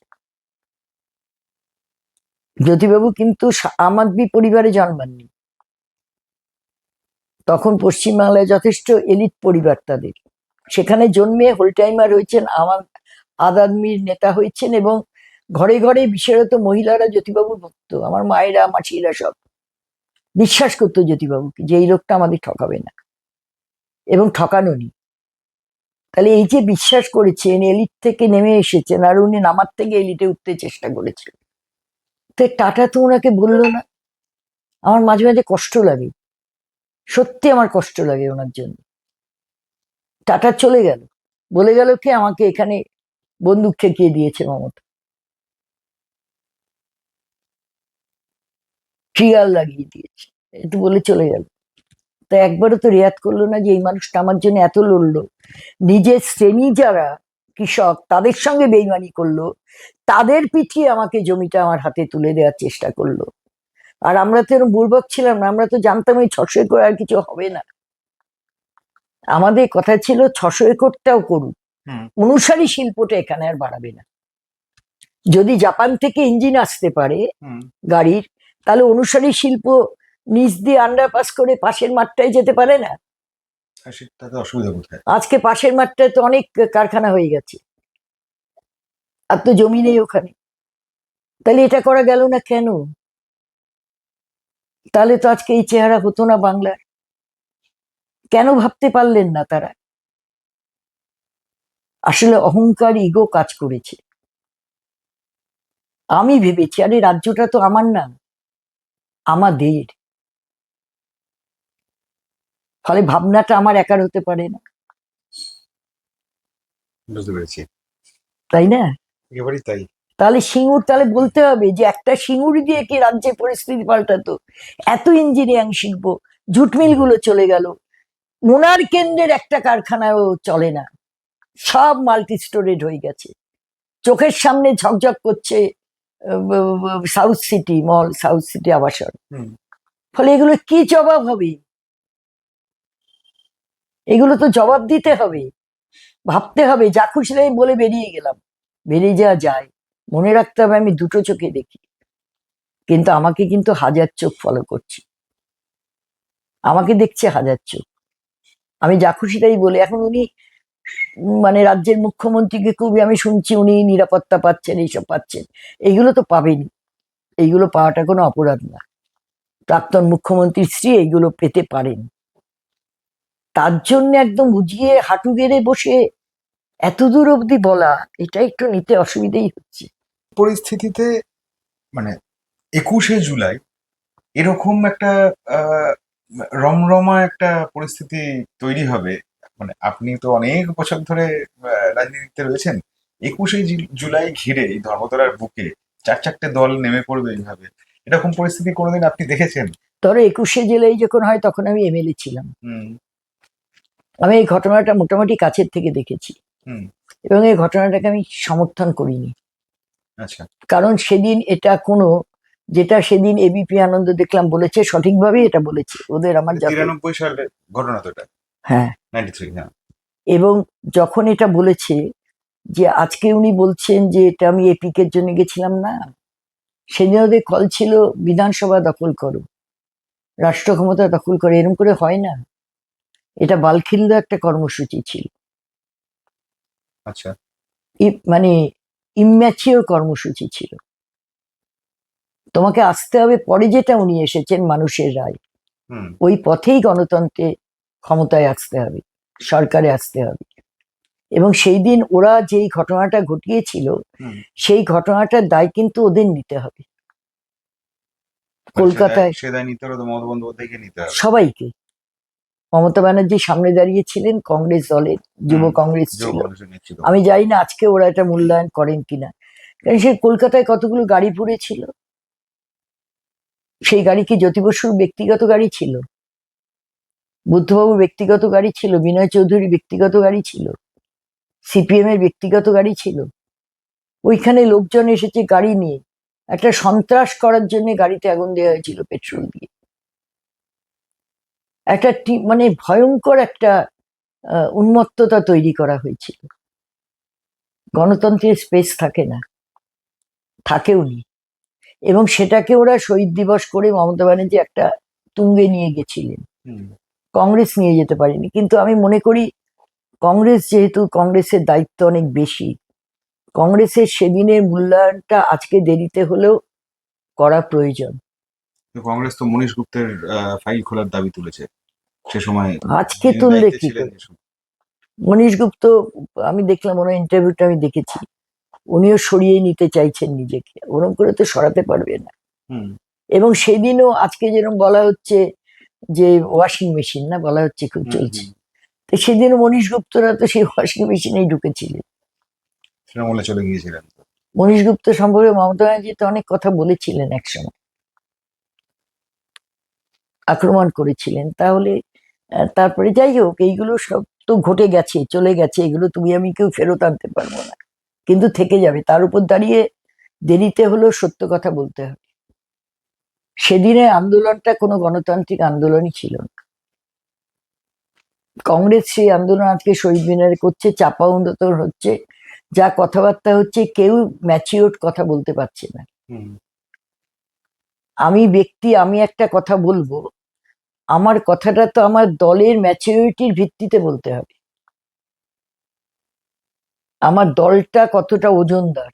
জ্যোতিবাবু কিন্তু আম আদমি পরিবারে জন্মাননি, তখন পশ্চিমবাংলায় যথেষ্ট এলিট পরিবার তাদের, সেখানে জন্মে হোল টাইমার হয়েছেন, আমার আদমির নেতা হয়েছেন, এবং ঘরে ঘরে বিশেষত মহিলারা জ্যোতিবাবুর ভক্ত। আমার মায়েরা মাসিরা সব বিশ্বাস করতো জ্যোতিবাবুকে, যে এই লোকটা আমাদের ঠকাবে না, এবং ঠকানো নি। তাহলে এই যে বিশ্বাস করেছেন, এলিট থেকে নেমে এসেছেন, আর উনি নামার থেকে এলিটে উঠতে চেষ্টা করেছেন, তো টাটা তো ওনাকে বললো না। আমার মাঝে মাঝে কষ্ট লাগে, সত্যি আমার কষ্ট লাগে ওনার জন্য। টাটা চলে গেল, বলে গেল কি আমাকে এখানে বন্দুক ঠেকিয়ে দিয়েছে মমতা, ট্রিগার লাগিয়ে দিয়েছে, একটু বলে চলে গেল। তা একবারও তো রেয়াত করলো না যে এই মানুষটা আমার জন্য এত লড়লো, নিজের শ্রেণী যারা কৃষক তাদের সঙ্গে বেইমানি করলো, তাদের পিছিয়ে আমাকে জমিটা আমার হাতে তুলে দেওয়ার চেষ্টা করলো। আর আমরা তো এরকম বুর্বক ছিলাম না, আমরা তো জানতাম এই 600 একর আর কিছু হবে না। আমাদের কথা ছিল 600 একরটাও করুক, অনুসারী শিল্পটা এখানে আর বাড়াবে না। যদি জাপান থেকে ইঞ্জিন আসতে পারে গাড়ির, তাহলে অনুসারী শিল্প নিচ দিয়ে আন্ডারপাস করে পাশের মাঠটায় যেতে পারে না? অসুবিধা কোথায়? আজকে পাশের মাঠটায় তো অনেক কারখানা হয়ে গেছে, আর তো জমি নেই ওখানে। তাহলে এটা করা গেল না কেন? তাহলে তো আজকে এই চেহারা হতো না বাংলার। কেন ভাবতে পারলেন না তারা? আসলে অহংকার, ইগো কাজ করেছে। আমি ভেবেছি আরে রাজ্যটা তো আমার না, আমাদের। ফলে ভাবনাটা আমার একার হতে পারে না, বুঝতে পেরেছি। তাই না? একেবারেই তাই। তাহলে সিঙ্গুর, তাহলে বলতে হবে যে একটা সিঙ্গুর দিয়ে কি রাজ্যের পরিস্থিতি পাল্টাতো? এত ইঞ্জিনিয়ারিং শিল্প, জুট মিল গুলো চলে গেল, ওনার কেন্দ্রের একটা কারখানাও চলে না, সব মাল্টি স্টোরেড হয়ে গেছে। চোখের সামনে ঝকঝক করছে সাউথ সিটি মল, সাউথ সিটি আবাসন। ফলে এগুলো কি জবাব হবে? এগুলো তো জবাব দিতে হবে, ভাবতে হবে। যা খুশি তাই বলে বেরিয়ে গেলাম, বেরিয়ে যাওয়া যায়, মনে রাখতে হবে আমি দুটো চোখে দেখি, কিন্তু আমাকে কিন্তু হাজার চোখ ফলো করছে, আমাকে দেখছে হাজার চোখ। আমি যা খুশি তাই বলে, এখন উনি মানে রাজ্যের মুখ্যমন্ত্রীকে খুবই আমি শুনছি উনি নিরাপত্তা পাচ্ছেন, এইসব পাচ্ছেন, এইগুলো তো পাবেনি। এইগুলো পাওয়াটা কোনো অপরাধ না, প্রাক্তন মুখ্যমন্ত্রীর স্ত্রী এইগুলো পেতে পারেন। তার জন্য একদম উজিয়ে হাঁটু গেড়ে বসে এত দূর অব্দি বলা, এটা একটু নিতে অসুবিধেই হচ্ছে। পরিস্থিতিতে মানে 21শে জুলাই এরকম একটা রমরমা একটা পরিস্থিতি তৈরি হবে। মানে আপনি তো অনেক বছর ধরে রাজনীতিতে রয়েছেন, 21শে জুলাই ঘিরে এই ধর্মতলার বুকে চারটে দল নেমে পড়বে এইভাবে, এরকম পরিস্থিতি কোনোদিন আপনি দেখেছেন? ধরো 21শে জুলাই যখন হয় তখন আমি এমএলএ ছিলাম, আমি এই ঘটনাটা মোটামুটি কাছের থেকে দেখেছি, এবং এই ঘটনাটাকে আমি সমর্থন করিনি। আচ্ছা। কারণ সেদিন এটা কোনো, যেটা সেদিন এবিপি আনন্দ দেখলাম বলেছে, সঠিকভাবেই এটা বলেছে ওদের, আমার 93 সালের ঘটনা তো এটা। হ্যাঁ, 93। হ্যাঁ। এবং যখন এটা বলেছে যে আজকে উনি বলছেন যে এটা আমি এপিকের জন্য গেছিলাম না, সেদিন ওদের কল ছিল বিধানসভা দখল করো, রাষ্ট্র ক্ষমতা দখল করো, এরকম করে হয় না। এটা বালখিল্য একটা কর্মসূচি ছিল। আচ্ছা। মানে ইম্যাচিওর কর্মসূচি ছিল। তোমাকে আসতে হবে পরে, যেটা উনি এসেছেন মানুষের রায়, ওই পথেই গণতন্ত্রে ক্ষমতায় আসতে হবে, সরকারে আসতে হবে। এবং সেই দিন ওরা যেই ঘটনাটা ঘটিয়েছিল, সেই ঘটনাটার দায় কিন্তু ওদের নিতে হবে, কলকাতায় সবাইকে। মমতা ব্যানার্জি সামনে দাঁড়িয়েছিলেন, কংগ্রেস দলের যুব কংগ্রেস ছিল, আমি জানি না আজকে ওরা এটা মূল্যায়ন করেন কিনা, কারণ সেই কলকাতায় কতগুলো গাড়ি পুড়েছিল, সেই গাড়ি কি জ্যোতি বসুর ব্যক্তিগত গাড়ি ছিল? বুদ্ধবাবুর ব্যক্তিগত গাড়ি ছিল? বিনয় চৌধুরীর ব্যক্তিগত গাড়ি ছিল? সিপিএম এর ব্যক্তিগত গাড়ি ছিল, ওইখানে লোকজন এসেছে গাড়ি নিয়ে, একটা সন্ত্রাস করার জন্য গাড়িতে আগুন দেওয়া হয়েছিল পেট্রোল দিয়ে। একটা মানে ভয়ঙ্কর একটা উন্মত্ততা তৈরি করা হয়েছিল। গণতন্ত্রের স্পেস থাকে না, থাকেও নি। এবং সেটাকে ওরা শহীদ দিবস করে মমতা ব্যানার্জি একটা তুঙ্গে নিয়ে গেছিলেন, কংগ্রেস নিয়ে যেতে পারেনি। কিন্তু আমি মনে করি কংগ্রেস, যেহেতু কংগ্রেসের দায়িত্ব অনেক বেশি, কংগ্রেসের সেদিনের মূল্যায়নটা আজকে দেরিতে হলেও করা প্রয়োজন। কংগ্রেস তো মনীশ গুপ্তের ফাইল খোলার দাবি তুলেছে সে সময়, আজকে তুললে কি করে? মনীশ গুপ্ত, আমি দেখলাম ওনার ইন্টারভিউটা আমি দেখেছি, উনিও সরিয়ে নিতে চাইছেন নিজেকে, ওরকম করে তো সরাতে পারবে না। এবং সেদিনও আজকে যেরকম বলা হচ্ছে যে ওয়াশিং মেশিন না বলা হচ্ছে খুব চলছে, তো সেদিনও মনীশ গুপ্তরা তো সেই ওয়াশিং মেশিনেই ঢুকেছিলেন, তৃণমূলে চলে গিয়েছিলেন। মনীশ গুপ্ত সম্পর্কে মমতা ব্যানার্জি তো অনেক কথা বলেছিলেন, একসময় আক্রমণ করেছিলেন। তাহলে তারপরে যাই হোক, এইগুলো সব তো ঘটে গেছে, চলে গেছে, এগুলো তুমি আমি কেউ ফেরত আনতে পারবো না, কিন্তু থেকে যাবে। তার উপর দাঁড়িয়ে দেরিতে হলেও সত্য কথা বলতে হবে। সেদিনের আন্দোলনটা কোনো গণতান্ত্রিক আন্দোলনই ছিল না। কংগ্রেস সেই আন্দোলন আজকে শহীদ মিনারে করছে, চাপা উন্নত হচ্ছে, যা কথাবার্তা হচ্ছে কেউ ম্যাচিওর কথা বলতে পারছে না। আমি একটা কথা বলবো, আমার কথাটা তো আমার দলের ম্যাচিউরিটির ভিত্তিতে বলতে হবে, আমার দলটা কতটা ওজনদার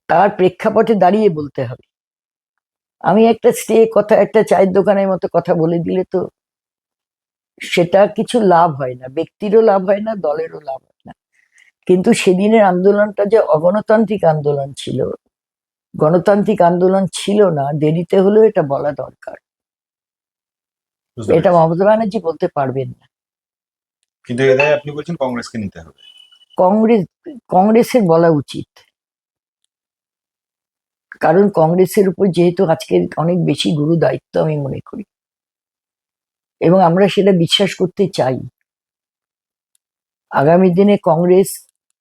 তার প্রেক্ষাপটে দাঁড়িয়ে বলতে হবে। আমি একটা কথা, একটা চায়ের দোকানের মতো কথা বলে দিলে তো সেটা কিছু লাভ হয় না, ব্যক্তিরও লাভ হয় না, দলেরও লাভ হয় না। কিন্তু সেদিনের আন্দোলনটা যে অগণতান্ত্রিক আন্দোলন ছিল, গণতান্ত্রিক আন্দোলন ছিল না, দেরিতে হলেও এটা বলা দরকার। এটা মমতা ব্যানার্জি বলতে পারবেন না, কিন্তু এটাই আপনি বলছেন কংগ্রেসকে নিতে হবে। কংগ্রেসের বলা উচিত, কারণ কংগ্রেসের উপর যেহেতু আজকে অনেক বেশি গুরু দায়িত্ব আমি মনে করি, এবং আমরা সেটা বিশ্বাস করতে চাই। আগামী দিনে কংগ্রেস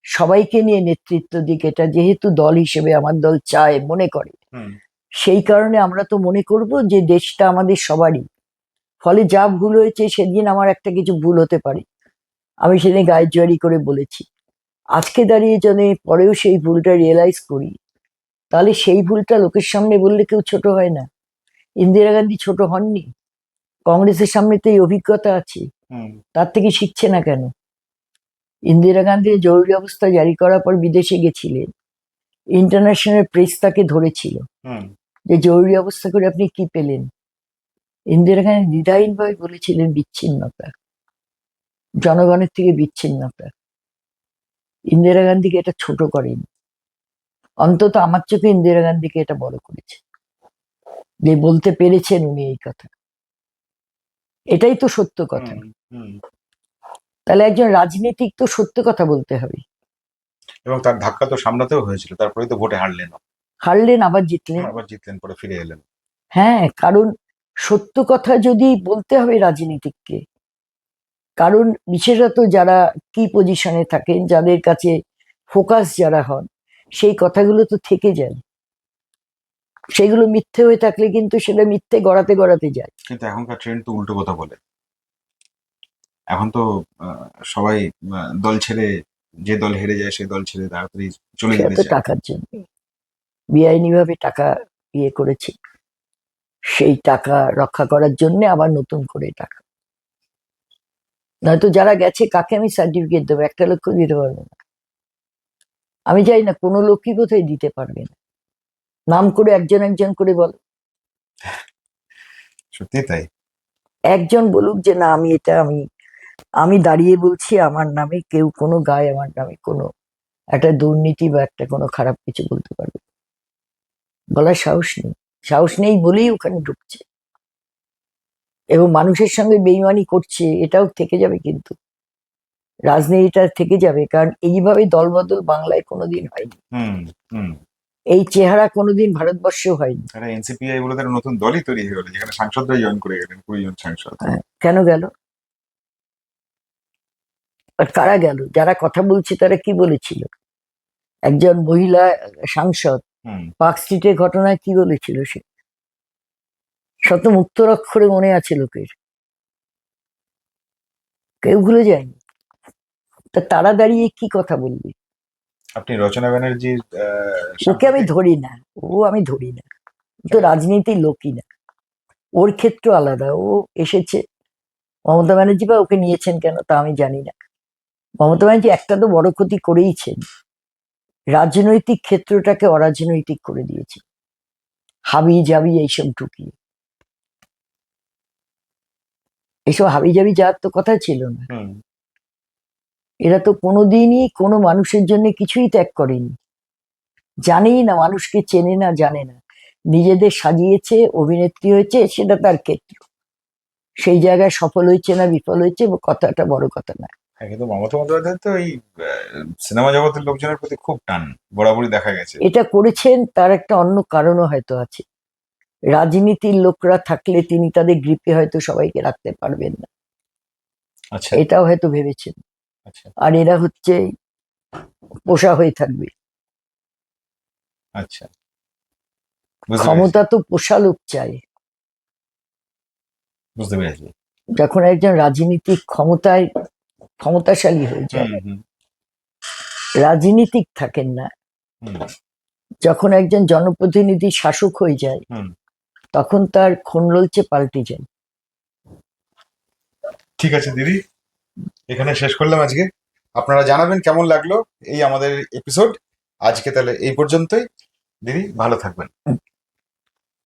সবাইকে নিয়ে নেতৃত্ব দিক, এটা যেহেতু দল হিসেবে আমার দল চায়, মনে করে, সেই কারণে আমরা তো মনে করব যে দেশটা আমাদের সবারই। ফলে যা ভুল হয়েছে, সেদিন আমার একটা কিছু ভুল হতে পারে, আমি সেদিন গায়ের জোয়ারি করে বলেছি, আজকে দাঁড়িয়ে যদি পরেও সেই ভুলটা রিয়েলাইজ করি, তাহলে সেই ভুলটা লোকের সামনে বললে কেউ ছোট হয় না। ইন্দিরা গান্ধী ছোট হননি, কংগ্রেসের সামনে তো এই অভিজ্ঞতা আছে, তার থেকে শিখছে না কেন? ইন্দিরা গান্ধী জরুরি অবস্থা জারি করার পর বিদেশে গেছিলেন, ইন্টারন্যাশনাল প্রেস তাকে ধরেছিল যে জরুরি অবস্থা করে আপনি কি পেলেন? ইন্দিরা গান্ধী দ্বিধাহীন ভাবে বলেছিলেন বিচ্ছিন্নতা, জনগণের থেকে বিচ্ছিন্নতা। ইন্দিরা গান্ধীকে এটা ছোট করেনি, অন্তত আমার চোখে ইন্দিরা গান্ধীকে এটা বড় করেছে, যে বলতে পেরেছেন উনি এই কথা। এটাই তো সত্য কথা। তাহলে একজন রাজনীতিক তো সত্য কথা বলতে হবে। এবং তার ধাক্কা তো সামলাতেও হয়েছিল, তারপরে তো ভোটে হারলেন আবার জিতলেন, পরে ফিরে এলেন। হ্যাঁ, কারণ সত্য কথা যদি বলতে হবে রাজনীতিককে, কারণ বিশেষত যারা কি পজিশনে থাকেন, যাদের কাছে ফোকাস যারা হন, সেই কথাগুলো তো থেকে যায়। সেগুলো মিথ্যে হয়ে থাকলে কিন্তু সেটা মিথ্যে গড়াতে গড়াতে যায়। কিন্তু এখনকার ট্রেন্ড তো উল্টো কথা বলে। এখন তো সবাই দল ছেড়ে, যে দল হেরে যায় সেই দল ছেড়ে তাড়াতাড়ি চলে যেতে চায়। টাকার জন্য বেআইনি ভাবে টাকা ইয়ে করেছে, সেই টাকা রক্ষা করার জন্য আবার নতুন করে টাকা। নয়তো যারা গেছে কাকে আমি সার্টিফিকেট দেবো? একটা লোক দিতে পারবো না। আমি চাই না কোনো লোকই কোথায় দিতে পারবে না, নাম করে একজন একজন করে বল। সত্যি তাই, একজন বলুক যে না আমি এটা আমি দাঁড়িয়ে বলছি আমার নামে, কেউ কোনো গায়ে আমার নামে কোনো একটা দুর্নীতি বা একটা কোনো খারাপ কিছু বলতে পারবে, বলার সাহস নেই বলেই ওখানে ঢুকছে, এবং মানুষের সঙ্গে বেইমানি করছে, এটাও থেকে যাবে। কিন্তু রাজনীতিটা থেকে যাবে, কারণ এইভাবে দলবদল বাংলায় কোনোদিন হয়নি, এই চেহারা কোনোদিন ভারতবর্ষেও হয়নি। এনসিপিআই বলে তার নতুন দলই তৈরি হয়ে গেল, যেখানে সাংসদরাই জয়েন করে গেলেন, 20 জন সাংসদ। কেন গেল? আর কারা গেল, যারা কথা বলছে তারা কি বলেছিল? একজন মহিলা সাংসদ হুম পার্ক স্ট্রিটের ঘটনায় কি বলেছিল সে? শত মুক্তরক্ষরে মনে আছে লোকের, কেউ ভুলে যায়নি। তা তারা দাঁড়িয়ে কি কথা বলবে? আপনি রচনা ব্যানার্জির ওকে আমি ধরি না, আমি ধরি না, ও তো রাজনীতির লোকই না। ওর ক্ষেত্র আলাদা, ও এসেছে। মমতা ব্যানার্জি বা ওকে নিয়েছেন কেন তা আমি জানি না। মমতা ব্যানার্জি একটা তো বড় ক্ষতি করেইছেন, রাজনৈতিক ক্ষেত্রটাকে অরাজনৈতিক করে দিয়েছে, হাবি জাবি এইসব ঢুকিয়ে। এইসব হাবি জাবি যাওয়ার তো কথা ছিল না। হুম এরা তো কোনোদিনই কোনো মানুষের জন্য কিছুই ত্যাগ করেনি, জানেই না, মানুষকে চেনে না, জানে না, নিজেদের সাজিয়েছে, অভিনেত্রী হয়েছে, সেটা তার ক্ষেত্র। সেই জায়গায় সফল হয়েছে না বিফল হয়েছে কথাটা বড় কথা না। হ্যাঁ, কিন্তু মমতা বন্দ্যোপাধ্যায় তো এই সিনেমা জগতের লোকজনের প্রতি খুব টান বরাবরই দেখা গেছে। এটা করেছেন তার একটা অন্য কারণও হয়তো আছে। রাজনীতির লোকরা থাকলে তিনি তাদের গ্রিপে হয়তো সবাইকে রাখতে পারবেন না, আচ্ছা এটাও হয়তো ভেবেছেন। আচ্ছা আর এরা হচ্ছে পোষা হয়ে থাকবে। আচ্ছা, বুঝতে পেরেছি ক্ষমতা তো পোষা লোক চায়। বুঝতে পেরেছি। যখন একজন রাজনীতিক ক্ষমতাশালী হয়ে যায়, হুম রাজনীতিক থাকেন না। হুম যখন একজন জনপ্রতিনিধি শাসক হয়ে যায়, হুম তখন তার খোলনলচে পাল্টে যায়। ঠিক আছে দিদি, এখানে শেষ করলাম আজকে। আপনারা জানাবেন কেমন লাগলো এই আমাদের এপিসোড। আজকে তাহলে এই পর্যন্তই। দিদি ভালো থাকবেন।